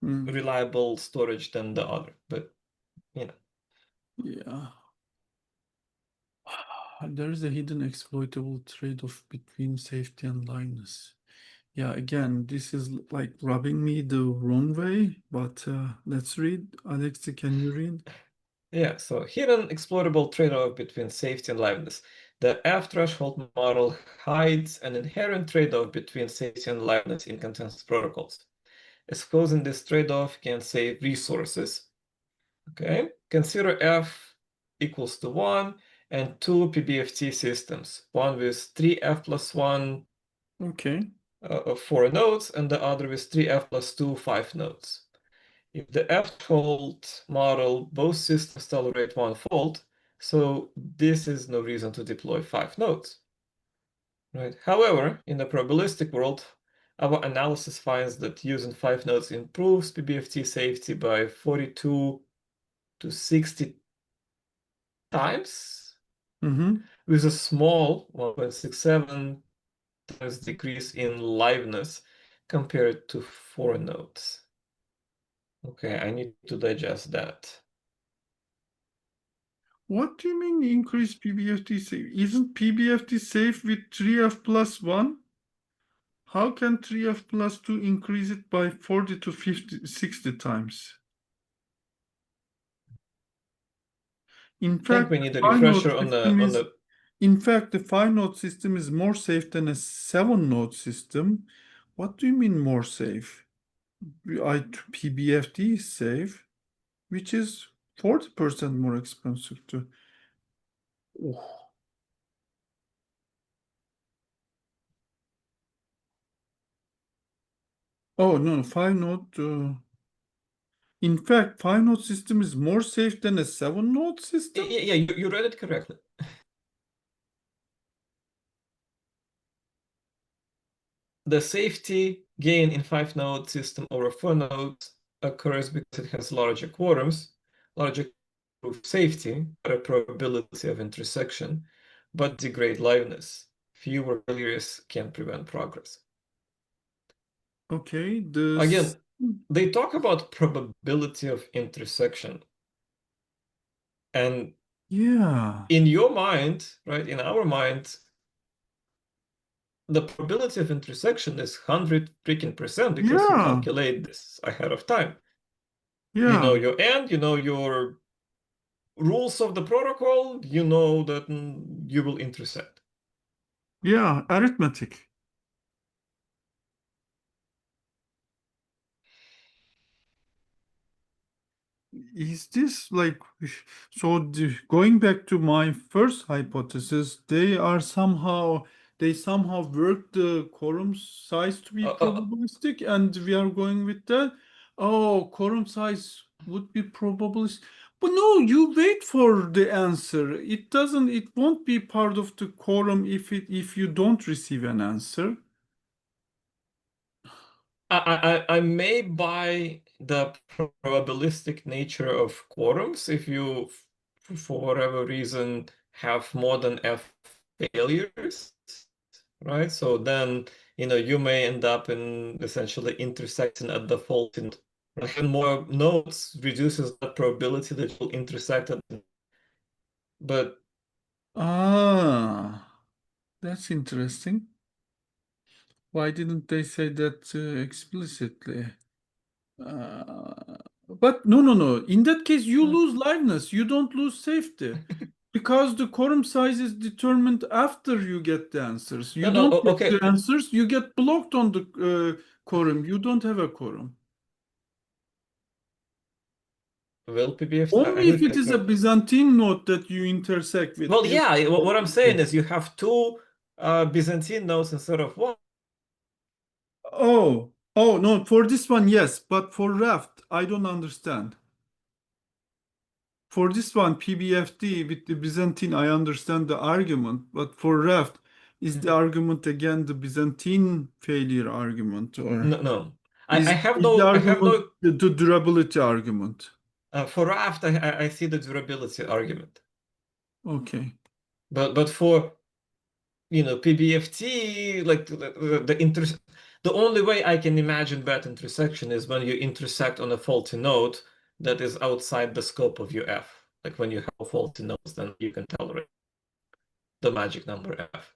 Mm. reliable storage than the other? But you know, Yeah. There is a hidden exploitable trade-off between safety and liveness. Yeah, again, this is like rubbing me the wrong way, but let's read. Alexa, can you read? yeah, so hidden exploitable trade-off between safety and liveness. The F threshold model hides an inherent trade-off between safety and liveness in consensus protocols. Exposing this trade-off can save resources. Okay, consider F equals to 1 and two PBFT systems, one with 3F plus 1 Okay. 4 nodes and the other with 3F plus 2 5 nodes. If the F-fold model, both systems tolerate one fold, so this is no reason to deploy 5 nodes. Right. However, in the probabilistic world, our analysis finds that using 5 nodes improves PBFT safety by 42 to 60 times, Mm-hmm. with a small 1.67 times decrease in liveness compared to 4 nodes. Okay, I need to digest that. What do you mean increase PBFT safe? Isn't PBFT safe with 3F plus 1? How can 3F plus 2 increase it by 40 to 50, 60 times? In I think fact, we the need a five-node refresher on system is the in fact, the five-node system is more safe than a seven-node system. What do you mean more safe? PBFT is safe, which is 40% more expensive to. Oh, oh no, five-node. In fact, five-node system is more safe than a seven-node system. yeah, you read it correctly. The safety gain in 5-node system over 4 nodes occurs because it has larger quorums, larger proof safety, better probability of intersection, but degrade liveness. Fewer failures can prevent progress. Okay, this. Again, they talk about probability of intersection. And Yeah, in your mind, right, in our mind, the probability of intersection is 100 freaking percent because you yeah, calculate this ahead of time. You know yeah, your end, you know your rules of the protocol, you know that you will intersect. yeah, arithmetic. Is this like so going back to my first hypothesis, they somehow work the quorum size to be Uh, uh, probabilistic, and we are going with that. Oh, quorum size would be probabilistic. But no, you wait for the answer. It won't be part of the quorum if you don't receive an answer. I may buy the probabilistic nature of quorums if you, for whatever reason, have more than F failures, right? So then, you may end up in essentially intersecting at the fault node. Having more nodes reduces the probability that you'll intersect at, but Ah, that's interesting. Why didn't they say that explicitly? But no, no, no. In that case, you lose liveness. You don't lose safety. Because the quorum size is determined after you get the answers. no, You no, don't get the okay. answers, you get blocked on the quorum. You don't have a quorum. Well, PBF, I Only if need it is a Byzantine node that you intersect with well, this. yeah, what I'm saying is you have two Byzantine nodes instead of one. Oh, oh, no, for this one, yes. But for Raft, I don't understand. For this one, PBFD with the Byzantine, I understand the argument, but for Raft, is the Mhm. argument again the Byzantine failure argument, or No, no. is the I have argument no the durability argument? for Raft, I see the durability argument. Okay. But for PBFT, like the only way I can imagine bad intersection is when you intersect on a faulty node that is outside the scope of your F. Like when you have faulty nodes, then you can tolerate the magic number F.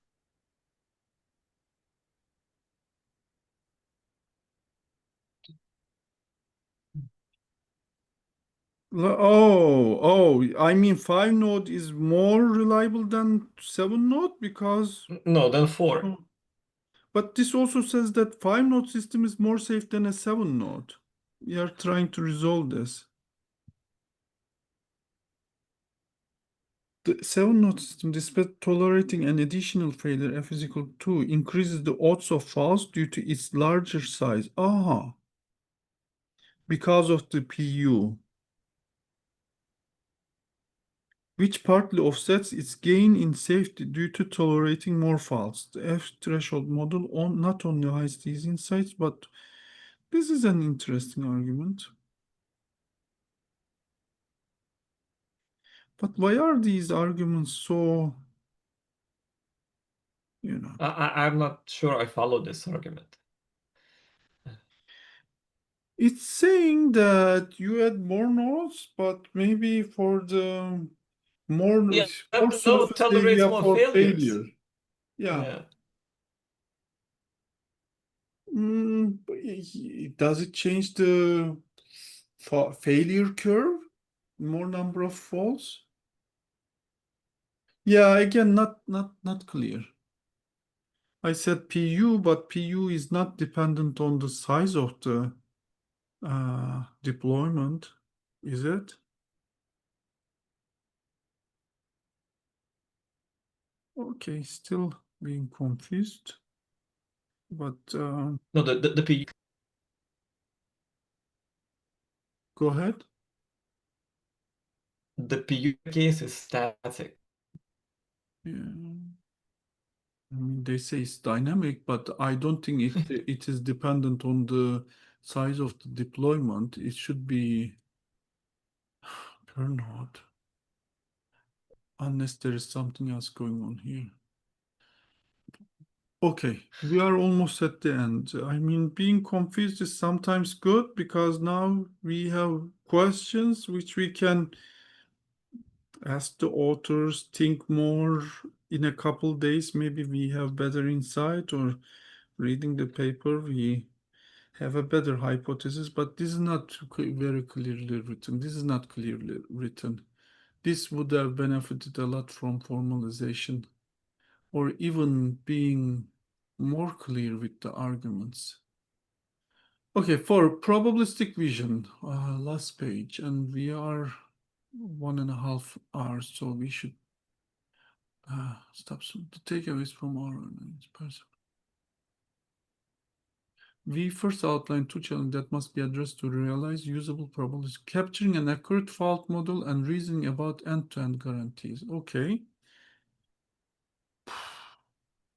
I mean, five node is more reliable than seven node because No, then 4. But this also says that 5-node system is more safe than a 7-node. We are trying to resolve this. The 7-node system, despite tolerating an additional failure, f is equal to 2, increases the odds of false due to its larger size. Ah, because of the PU, which partly offsets its gain in safety due to tolerating more false. The F threshold model not only hides these insights, but this is an interesting argument. But why are these arguments so, I'm not sure I follow this argument. It's saying that you had more nodes, but maybe for the more, Yeah, more that node surface tolerates area more for failures. failure. Yeah. Yeah. Does it change the failure curve? More number of faults? Yeah, again, not clear. I said PU, but PU is not dependent on the size of the deployment, is it? Okay, still being confused, but No, the PU. go ahead. The PU case is static. Yeah. I mean, they say it's dynamic, but I don't think it is dependent on the size of the deployment. It should be per node, unless there is something else going on here. Okay, we are almost at the end. I mean, being confused is sometimes good because now we have questions which we can ask the authors, think more in a couple days. Maybe we have better insight, or reading the paper, we have a better hypothesis, but this is not very clearly written. This is not clearly written. This would have benefited a lot from formalization or even being more clear with the arguments. Okay, for probabilistic vision, last page, and we are 1.5 hours, so we should stop the takeaways from our person. We first outlined two challenges that must be addressed to realize usable probability: capturing an accurate fault model and reasoning about end-to-end guarantees. Okay.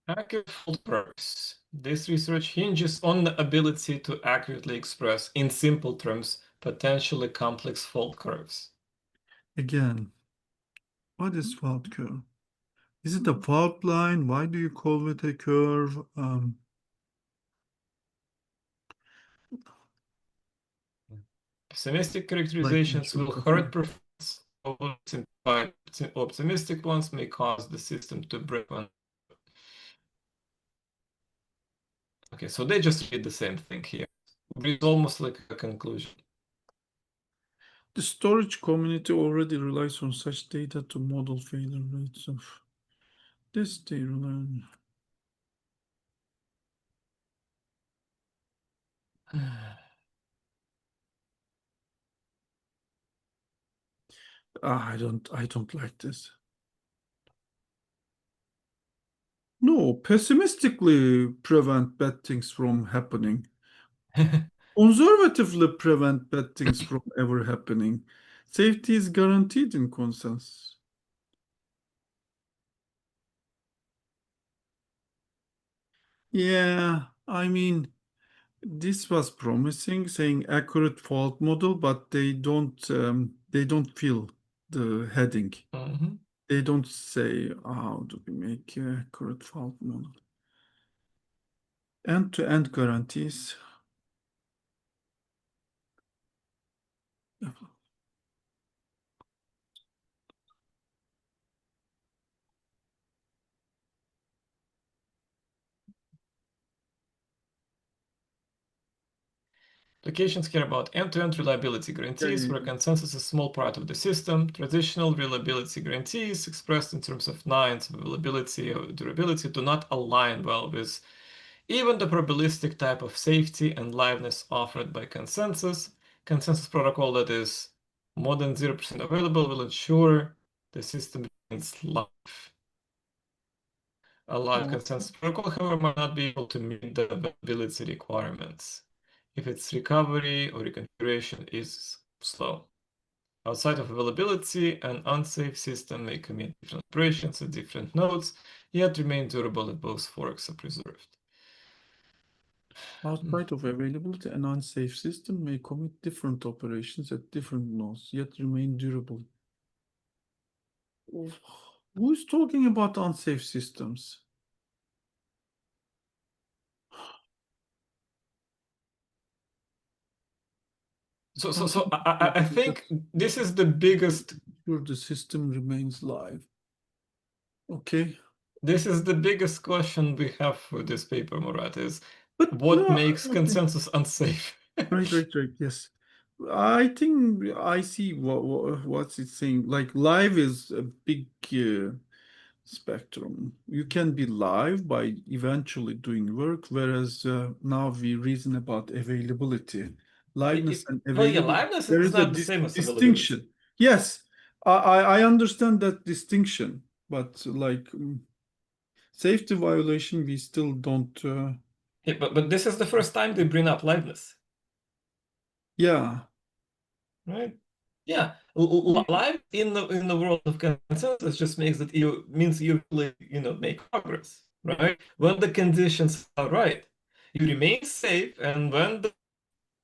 Accurate fault curves. This research hinges on the ability to accurately express, in simple terms, potentially complex fault curves. Again, what is fault curve? Is it a fault line? Why do you call it a curve? Pessimistic Like characterizations insurance. will hurt performance, while optimistic ones may cause the system to break on. Okay, so they just read the same thing here. It's almost like a conclusion. The storage community already relies on such data to model failure rates of this. They rely on. I don't like this. No, pessimistically prevent bad things from happening. Conservatively prevent bad things from ever happening. Safety is guaranteed in consensus. Yeah, I mean, this was promising, saying accurate fault model, but they don't fill the heading. Mhm. They don't say how do we make accurate fault model. End-to-end guarantees. Applications care about end-to-end reliability Yeah, guarantees, yeah, where consensus is a small part of the system. Traditional reliability guarantees, expressed in terms of nines, availability, or durability, do not align well with Even the probabilistic type of safety and liveness offered by consensus protocol that is more than 0% available will ensure the system remains live. A live Oh, consensus protocol, however, might not be able to meet the availability requirements if its recovery or reconfiguration is slow. Outside of availability, an unsafe system may commit different operations at different nodes, yet remain durable if both forks are preserved. outside of availability, an unsafe system may commit different operations at different nodes, yet remain durable. Who is talking about unsafe systems? So I think this is the biggest. Sure, the system remains live. Okay. This is the biggest question we have for this paper, Murat, is But what no, makes okay. consensus unsafe? Right. Yes. I think I see what's it saying. Like live is a big spectrum. You can be live by eventually doing work, whereas now we reason about availability. Liveness and Well, yeah, availability. liveness There is is a not the same as availability. distinction. Yes, I understand that distinction, but like safety violation, we still don't. Yeah, but this is the first time they bring up liveness, Yeah. right? Yeah, live in the world of consensus just makes that you means you really make progress, right? When the conditions are right, you remain safe, and when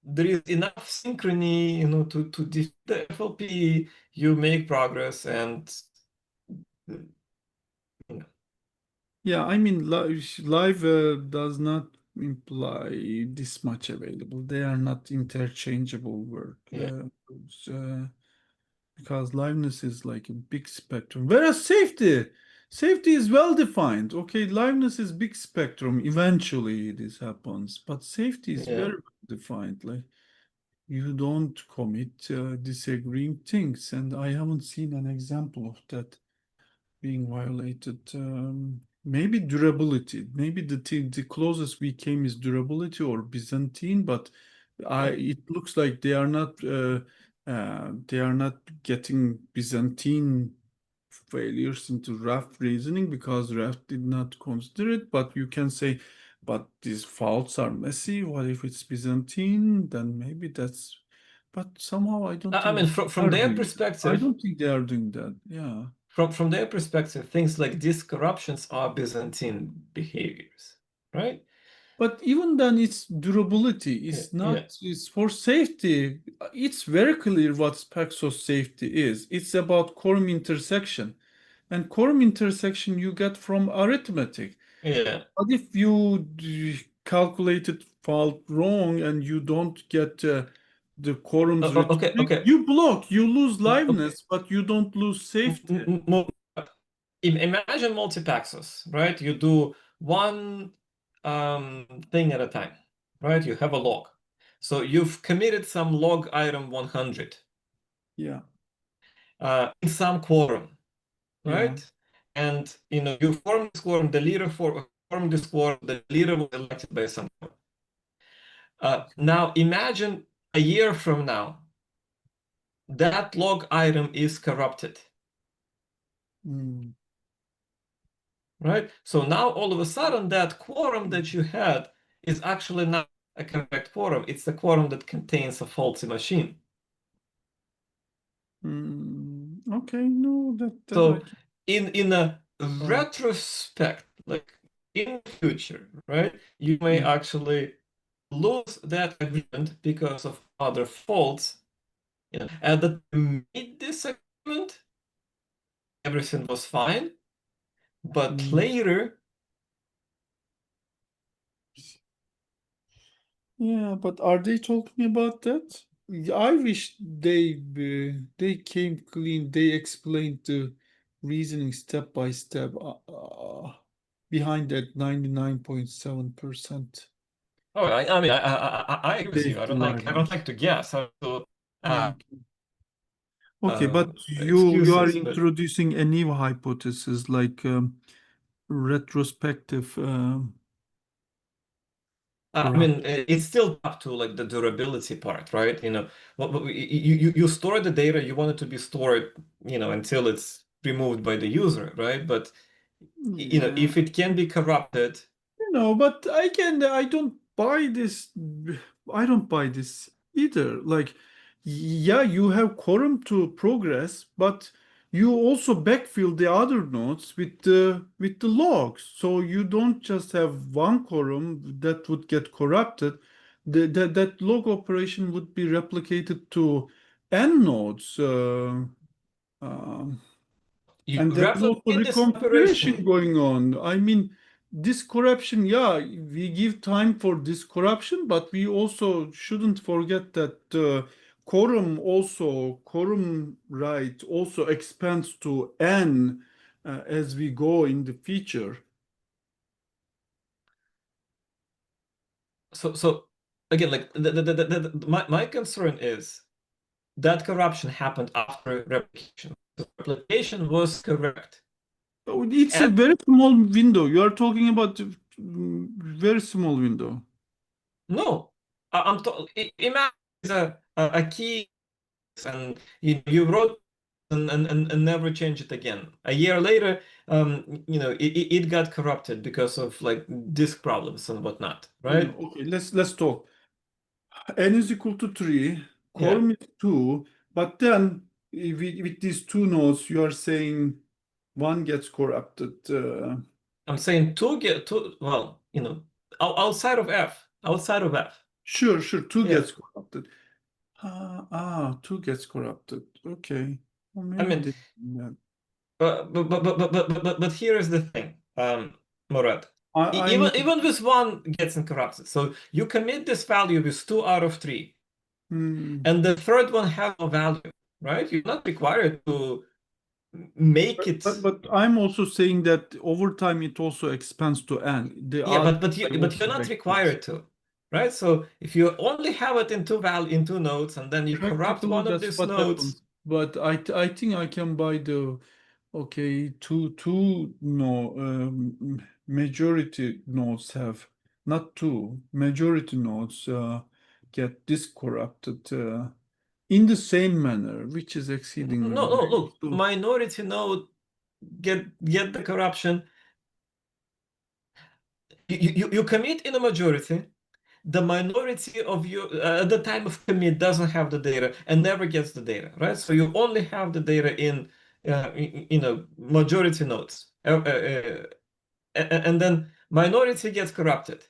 there is enough synchrony, to defeat the FLP, you make progress, and you know, Yeah, I mean, live does not imply this much available. They are not interchangeable work. yeah, Uh, because liveness is like a big spectrum. Whereas safety is well defined. Okay, liveness is big spectrum. Eventually, this happens, but safety is yeah. very well defined. Like you don't commit disagreeing things, and I haven't seen an example of that being violated. Maybe durability. Maybe the closest we came is durability or Byzantine, but Yeah. it looks like they are not getting Byzantine failures into raft reasoning because raft did not consider it. But you can say, but these faults are messy. What if it's Byzantine? Then maybe that's. But somehow I don't I think mean, they from are their doing that. I perspective, don't think they are doing that. Yeah. from their perspective, things like these corruptions are Byzantine behaviors, right? But even then, its durability Yeah, is not, yeah, it's for safety. It's very clear what Paxos safety is. It's about quorum intersection. And quorum intersection you get from arithmetic. yeah. But if you calculated fault wrong and you don't get the quorums Okay, returning, okay, you block, you lose okay. liveness, but you don't lose safety. More. Imagine multi-paxos, right? You do one thing at a time, right? You have a log. So you've committed some log item 100 Yeah, in some quorum, yeah. right? And you form this quorum, the leader form this quorum, the leader was elected by some. Now imagine a year from now, that log item is corrupted, Mm, right? So now all of a sudden that quorum that you had is actually not a correct quorum. It's the quorum that contains a faulty machine. okay, no, that I So can. in a Uh, retrospect, like in the future, right, you may yeah. actually lose that agreement because of other faults. At the time you made this agreement, everything was fine, but Mm. later, Yeah, but are they talking about that? I wish they came clean. They explained the reasoning step by step behind that 99.7% oh, I mean, I agree with you. I safety don't like I don't liveness. like to guess. I to uh, Okay, okay, but you are excuses, but introducing a new hypothesis like retrospective. I mean, it's still up to like the durability part, right? You store the data, you want it to be stored, until it's removed by the user, right? But Yeah. if it can be corrupted, No, but I don't buy this. I don't buy this either. Like, yeah, you have quorum to progress, but you also backfill the other nodes with the logs. So you don't just have one quorum that would get corrupted. That log operation would be replicated to n nodes. Um, you and there's also replicate this reconfiguration operation. going on. I mean, this corruption, yeah, we give time for this corruption, but we also shouldn't forget that quorum right also expands to n as we go in the future. So again, like my concern is that corruption happened after replication. The replication was correct. Oh, it's a And very small window. You are talking about very small window. no, imagine a key and you wrote and never change it again. A year later, it got corrupted because of like disk problems and whatnot, right? Okay, let's talk. N is equal to 3, Yeah. quorum is 2, but then with these two nodes, you are saying one gets corrupted. I'm saying well, outside of F, outside of F. Sure, 2 Yeah. gets corrupted. 2 gets corrupted. Okay. Well, I maybe mean, they, yeah. but here is the thing, Murat. I Even mean, even this one gets corrupted. So you commit this value with 2 out of 3, hmm, and the third one has no value, right? You're not required to make it. but I'm also saying that over time it also expands to N. The Yeah, other but I you're also not backwards. required to, right? So if you only have it in two nodes, and then you corrupt Practically, one of that's these what nodes, happens. But I think I can buy the okay, two no majority nodes have not two majority nodes get this corrupted in the same manner, which is exceedingly no, rare. look, So minority node get the corruption. You commit in a majority. The minority of you at the time of commit doesn't have the data and never gets the data, right? So you only have the data in majority nodes, and then minority gets corrupted.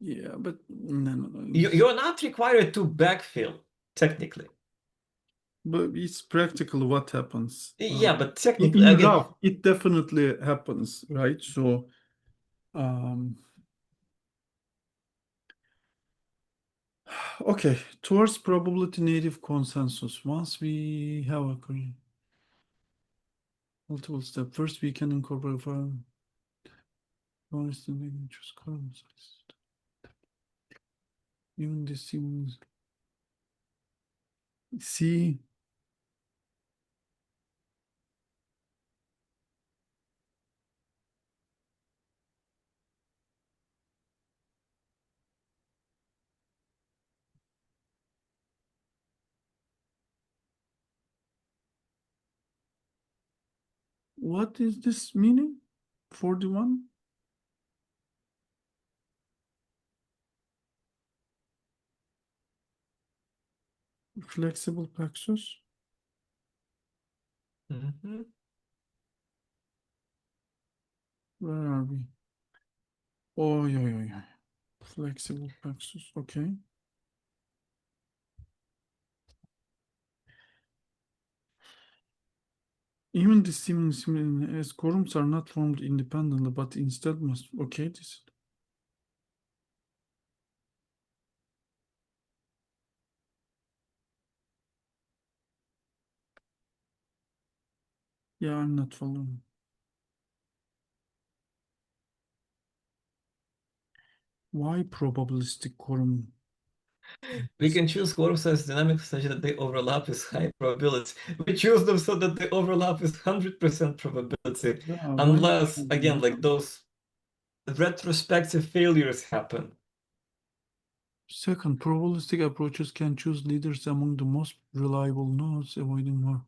yeah, but no. You're not required to backfill technically. But it's practically what happens. Yeah, but technically, In again, rough, it definitely happens, right? So. Um, Okay, towards probability native consensus. Once we have a multiple step, first we can incorporate choose column size. Even this even see what is this meaning? 41? Flexible plexus? mhm. Where are we? Oh, yeah. Flexible plexus. Okay. Even the similar as quorums are not formed independently, but instead must. Okay, this. Yeah, I'm not following. Why probabilistic quorum? We can choose quorum size dynamics such that they overlap with high probability. We choose them so that they overlap with 100% probability, Yeah, why? unless again, like those. retrospective failures happen. Second, probabilistic approaches can choose leaders among the most reliable nodes, avoiding more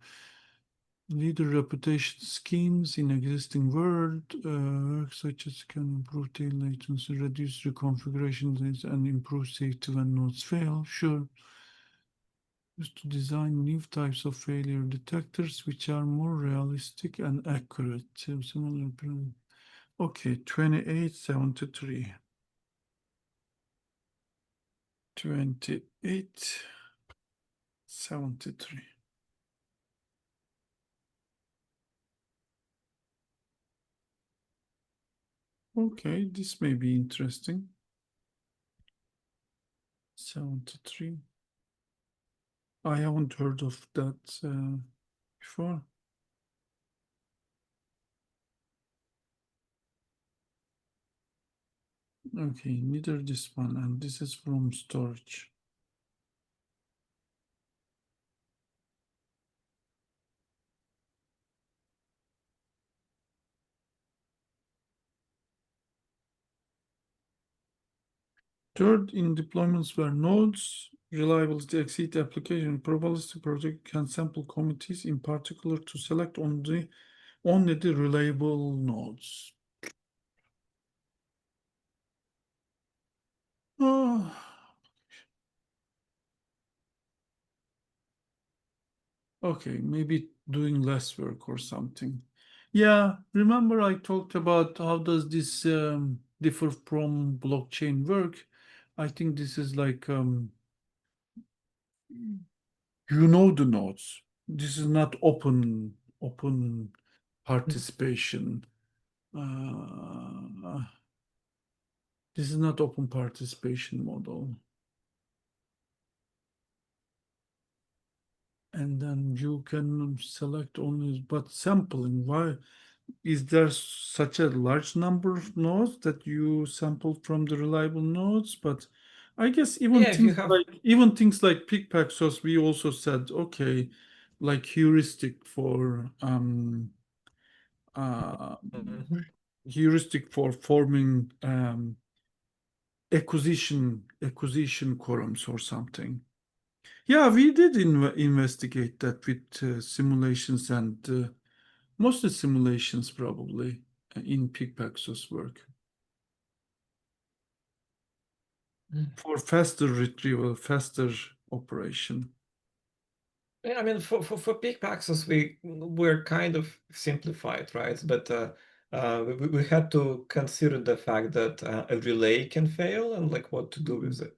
leader reputation schemes in existing world, such as can improve tail latency, reduce reconfiguration days, and improve safety when nodes fail. Sure. Used to design new types of failure detectors which are more realistic and accurate. Similar. Okay, 2873. 2873. Okay, this may be interesting. 73. I haven't heard of that before. Okay, neither this one, and this is from storage. Third, in deployments where nodes reliability exceed the application, probabilistic project can sample committees in particular to select only the reliable nodes. Oh. Okay, maybe doing less work or something. Yeah, remember I talked about how does this differ from blockchain work? I think this is like the nodes. This is not open participation. This is not open participation model. And then you can select only, but sampling, why? Is there such a large number of nodes that you sample from the reliable nodes? But I guess Yeah, if you have even things like PickPaxos, we also said, okay, like uh, Mhm. heuristic for forming acquisition quorums or something. Yeah, we did investigate that with simulations and mostly simulations probably in PickPaxos work. For faster retrieval, faster operation. Yeah, I mean, for big paxes, we're kind of simplified, right? But we had to consider the fact that a relay can fail and like what to do with it.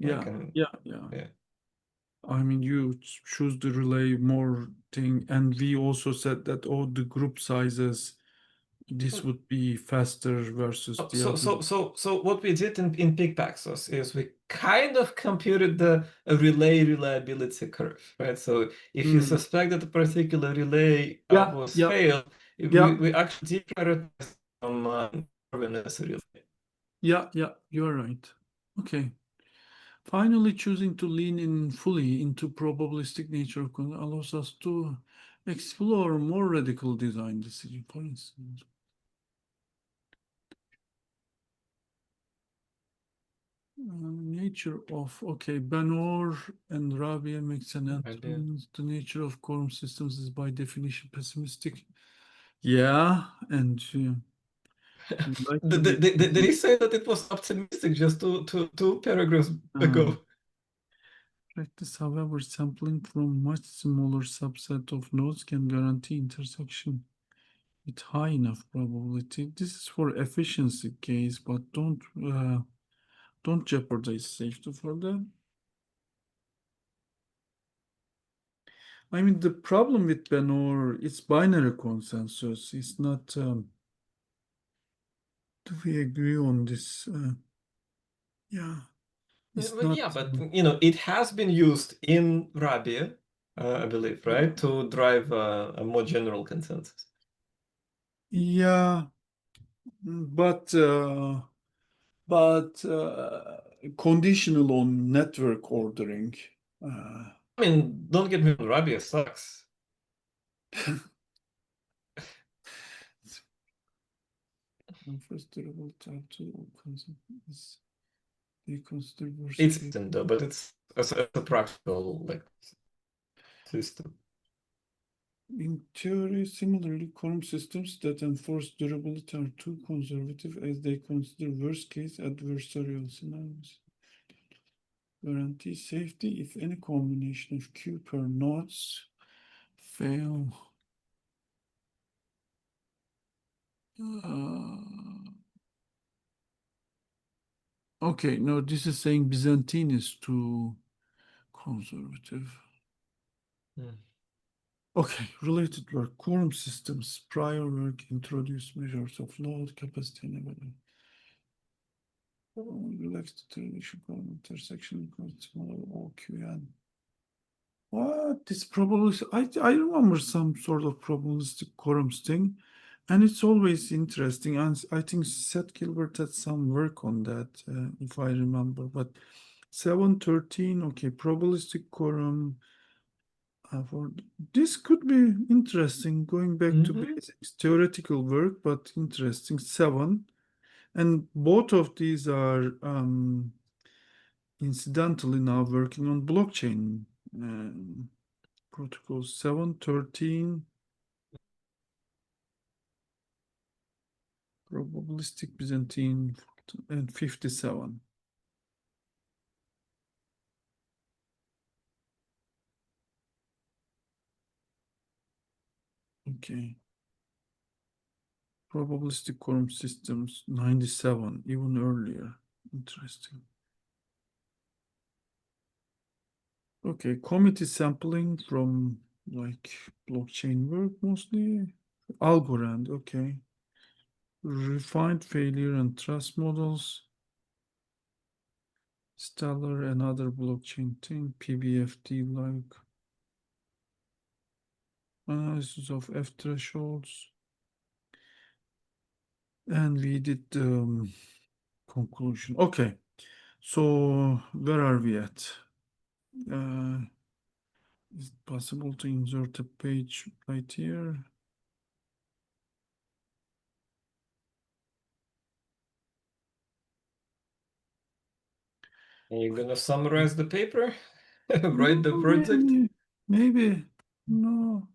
Like, Yeah, and yeah, yeah. yeah. I mean, you choose the relay more thing, and we also said that all the group sizes, this would be faster versus So, the so, other. so, so, so what we did in PickPaxos is we kind of computed the relay reliability curve, right? So if you Mm. suspect that a particular relay Yeah, was yeah, failed, yeah, we actually deprioritize from erroneous relay. yeah, yeah, you're right. Okay. Finally, choosing to lean in fully into probabilistic nature of code allows us to explore more radical design decision. For instance, nature of, okay, Benor and Rabia makes an Maybe. answer. The nature of quorum systems is by definition pessimistic. Yeah, and we like to be They say that it was optimistic just two paragraphs uh, ago. practice, however, sampling from much smaller subset of nodes can guarantee intersection with high enough probability. This is for efficiency case, but don't jeopardize safety for them. I mean, the problem with Benor, it's binary consensus. It's not. Do we agree on this? Yeah, it's Well, not. yeah, but it has been used in Rabia, I believe, right, to drive a more general consensus. Yeah, but conditional on network ordering. Uh, I mean, don't get me wrong, Rabia sucks. First durable type 2 is they consider worst It's case. though, but it's a practical like system. In theory, similarly, quorum systems that enforce durability are too conservative as they consider worst-case adversarial scenarios. Guarantee safety if any combination of Q per nodes fail. Okay, no, this is saying Byzantine is too conservative. Okay, related work, quorum systems, prior work, introduce measures of load, capacity, and ability. Relaxed determination, quorum intersection, smaller OQN. What? This probabilistic, I remember some sort of probabilistic quorums thing, and it's always interesting. And I think Seth Gilbert had some work on that, if I remember. But 713, okay, probabilistic quorum. For this could be interesting, going back to basics, theoretical work, but interesting. 7, and both of these are incidentally now working on blockchain protocols. 713, probabilistic Byzantine, and 57. Okay. Probabilistic quorum systems, 97, even earlier. Interesting. Okay, committee sampling from like blockchain work mostly. Algorand, okay. Refined failure and trust models. Stellar and other blockchain thing, PBFT like analysis of F thresholds. And we did conclusion. Okay, so where are we at? Is it possible to insert a page right here? Are you gonna summarize the paper? No, Write the project? maybe. No.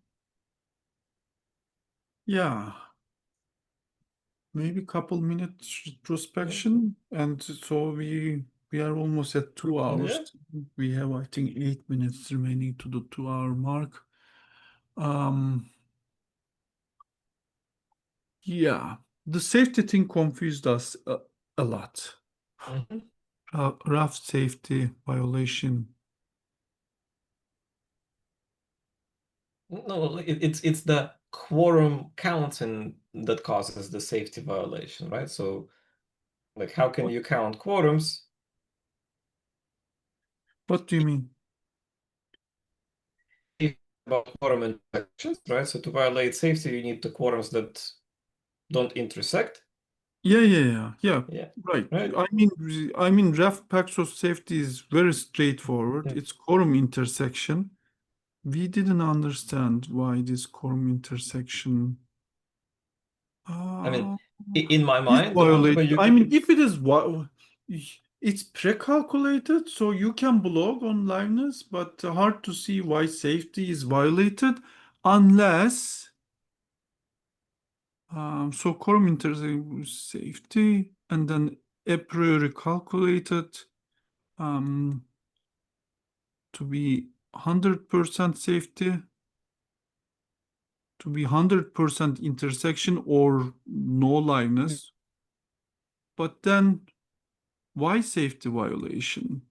Yeah. Maybe couple minutes retrospection. And so we are almost at 2 hours. Yeah. We have, I think, 8 minutes remaining to the 2 hour mark. Um, yeah. The safety thing confused us a lot. Mhm. Rough safety violation. No, it's the quorum counting that causes the safety violation, right? So, like, how can you count quorums? What do you mean? If about quorum intersections, right? So to violate safety, you need the quorums that don't intersect. Yeah. Yeah, Right. right. I mean, Ref Paxos safety is very straightforward. Yeah. It's quorum intersection. We didn't understand why this quorum intersection I mean, uh, in my is mind, the only way violated. you I can. mean, if it is what it's pre-calculated, so you can blog on liveness, but hard to see why safety is violated unless so quorum intersection safety and then a priori calculated um, to be 100% safety, to be 100% intersection or no liveness. But then why safety violation?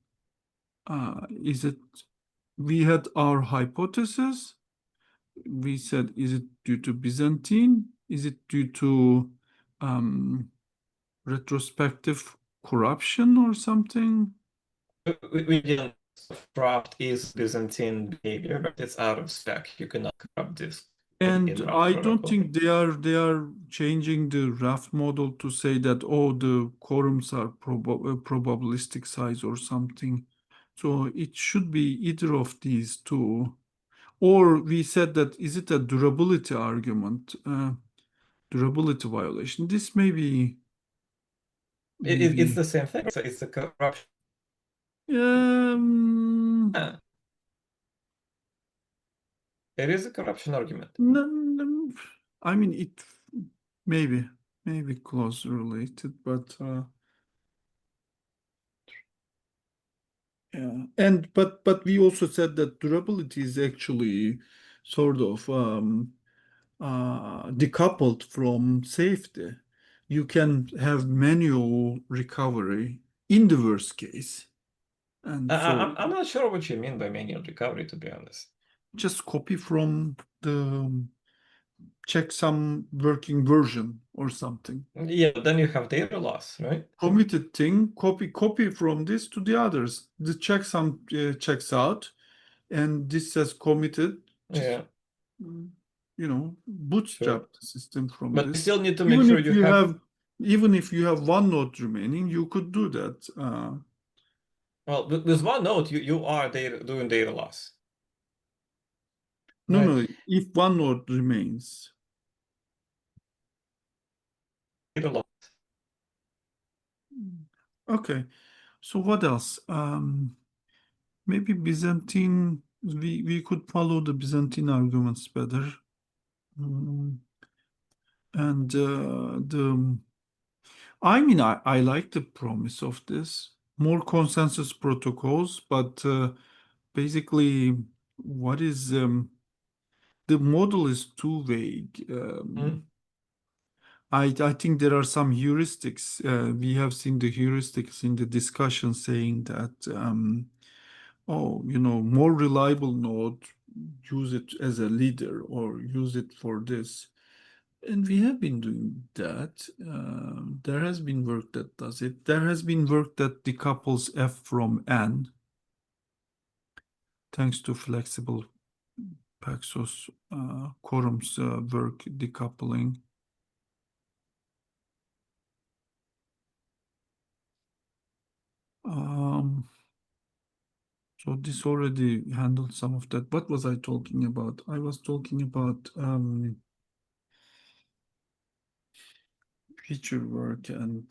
Is it, we had our hypothesis. We said, is it due to Byzantine? Is it due to retrospective corruption or something? We didn't. Raft is Byzantine behavior, but it's out of spec. You cannot corrupt this in And Raft I don't protocol. think they are changing the raft model to say that, oh, the quorums are probabilistic size or something. So it should be either of these two. Or we said that, is it a durability argument? durability violation. This may be It's maybe the same thing. So it's a corruption. um, Yeah, it is a corruption argument. I mean it maybe maybe close related, but yeah. And but we also said that durability is actually sort of decoupled from safety. You can have manual recovery in the worst case. And so I'm not sure what you mean by manual recovery, to be honest. just copy from the checksum working version or something. Yeah, then you have data loss, right? Committed thing, copy from this to the others. The checksum checks out, and this says committed. Just Yeah, mm, you know, sure. bootstrap the system from But you this. still need to make Even sure if you you have, have even if you have one node remaining, you could do that. well, with one node, you are doing data loss, No, right? no, if one node remains. Data loss. Okay, so what else? Maybe Byzantine, we could follow the Byzantine arguments better. Mm, and I mean, I like the promise of this. More consensus protocols, but basically, what is the model is too vague. Hmm? I think there are some heuristics. We have seen the heuristics in the discussion saying that, oh, more reliable node, use it as a leader or use it for this. And we have been doing that. There has been work that does it. There has been work that decouples F from N, thanks to flexible Paxos quorums work decoupling. Um, so this already handled some of that. What was I talking about? I was talking about feature work and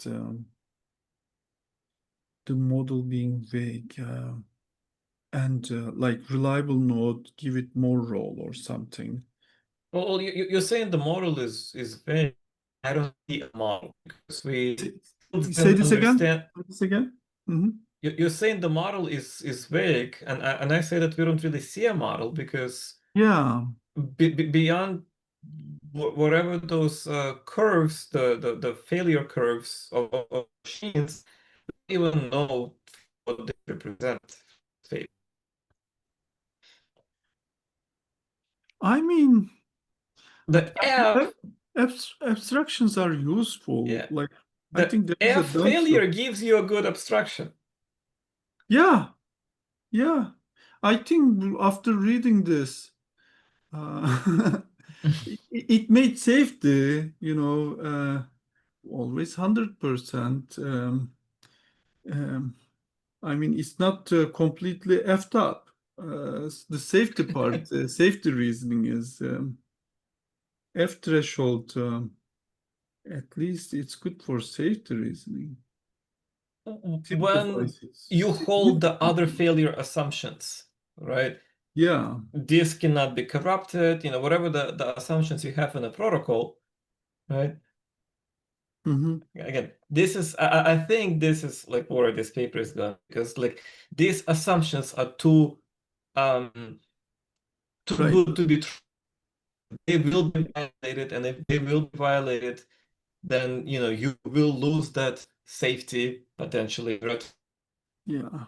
the model being vague. And like reliable node, give it more role or something. Well, you're saying the model is very. I don't see a model because we still Say didn't this again. understand. Say this again. Mhm. You're saying the model is vague, and I say that we don't really see a model because Yeah. beyond whatever those curves, the failure curves of machines, we don't even know what they represent. I mean, The F, abstractions are useful. yeah, Like, I the think there is a F dance of, failure gives you a good abstraction. yeah, yeah. I think after reading this, it made safety, always 100%. Um, I mean, it's not completely effed up. The safety part, safety reasoning is F threshold. At least it's good for safety reasoning. When Simplifies it you hold the other significantly. failure assumptions, right? Yeah. This cannot be corrupted, whatever the assumptions you have in a protocol, right? Hmm. Again, this is I think this is like where this paper is going because like these assumptions are too Right. good to be true. They will be violated, and if they will be violated, then you will lose that safety potentially, right? Yeah.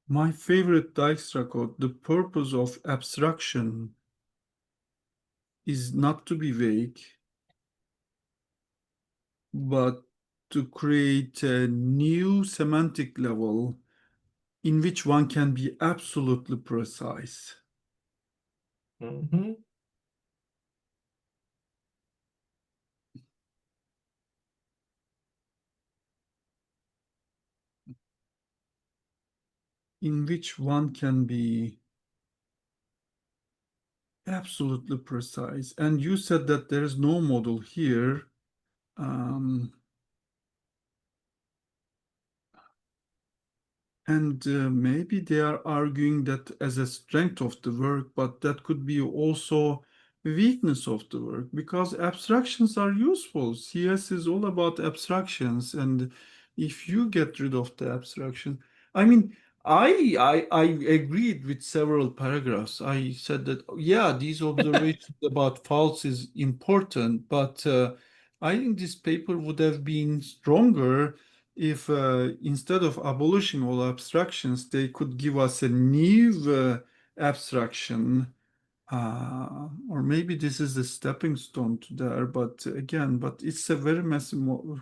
My favorite Dijkstra quote, the purpose of abstraction is not to be vague, but to create a new semantic level in which one can be absolutely precise. Mhm. In which one can be absolutely precise. And you said that there is no model here. Um, And maybe they are arguing that as a strength of the work, but that could be also weakness of the work because abstractions are useful. CS is all about abstractions, and if you get rid of the abstraction, I mean, I agreed with several paragraphs. I said that yeah, these observations about faults is important, but I think this paper would have been stronger if instead of abolishing all abstractions, they could give us a new abstraction, or maybe this is a stepping stone to there. But again, but it's a very messy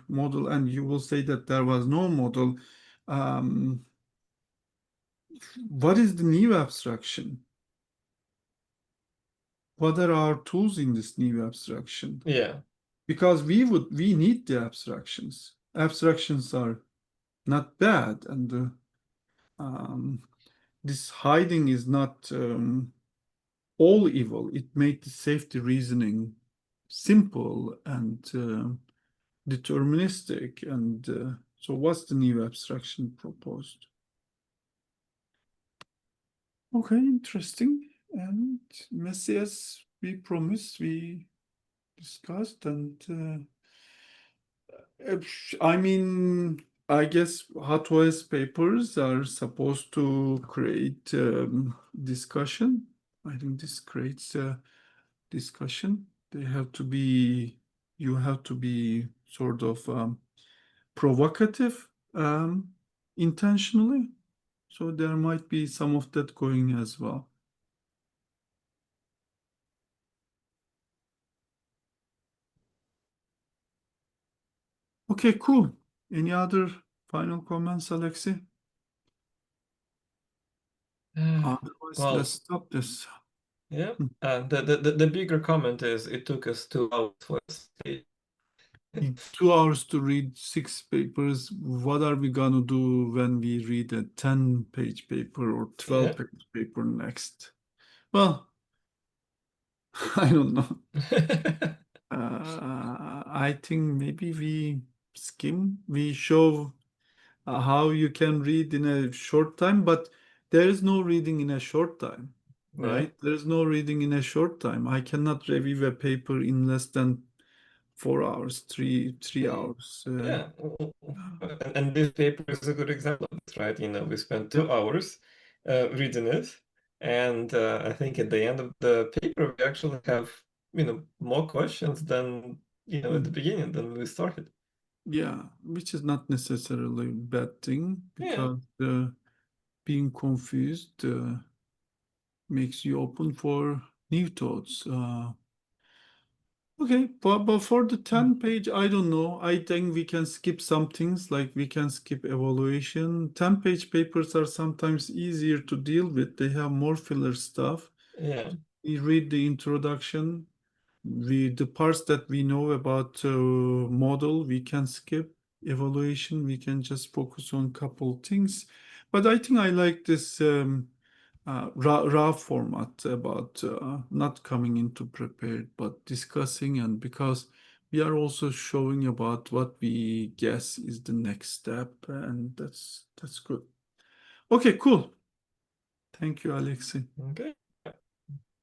model, and you will say that there was no model. Um, what is the new abstraction? What are our tools in this new abstraction? Yeah. Because we need the abstractions. Abstractions are not bad, and um, this hiding is not all evil. It made the safety reasoning simple and deterministic. And so, what's the new abstraction proposed? Okay, interesting. And messy as we promised, we discussed, and I mean, I guess hot OS papers are supposed to create discussion. I think this creates discussion. They have to be, you have to be sort of provocative intentionally. So there might be some of that going as well. Okay, cool. Any other final comments, Alexei? Otherwise, let's Well, stop this. yeah. The bigger comment is it took us 2 hours for this. 2 hours to read 6 papers. What are we gonna do when we read a 10-page paper or Yeah. 12-page paper next? Well, I don't know. I think maybe we show how you can read in a short time, but there is no reading in a short time, Yeah. right? There is no reading in a short time. I cannot review a paper in less than 4 hours, three Yeah. hours. Yeah. And this paper is a good example of this, right? We spent Yeah. 2 hours reading it, and I think at the end of the paper we actually have more questions than at the Mm. beginning than we started. Yeah, which is not necessarily a bad thing Yeah. because being confused makes you open for new thoughts. Okay, but for the 10 page, I don't know. I think we can skip some things like we can skip evaluation. 10-page papers are sometimes easier to deal with. They have more filler stuff. Yeah. We read the introduction. The parts that we know about model, we can skip evaluation. We can just focus on couple things. But I think I like this raw format about not coming into prepared, but discussing, and because we are also showing about what we guess is the next step, and that's good. Okay, cool. Thank you, Alexei. Okay.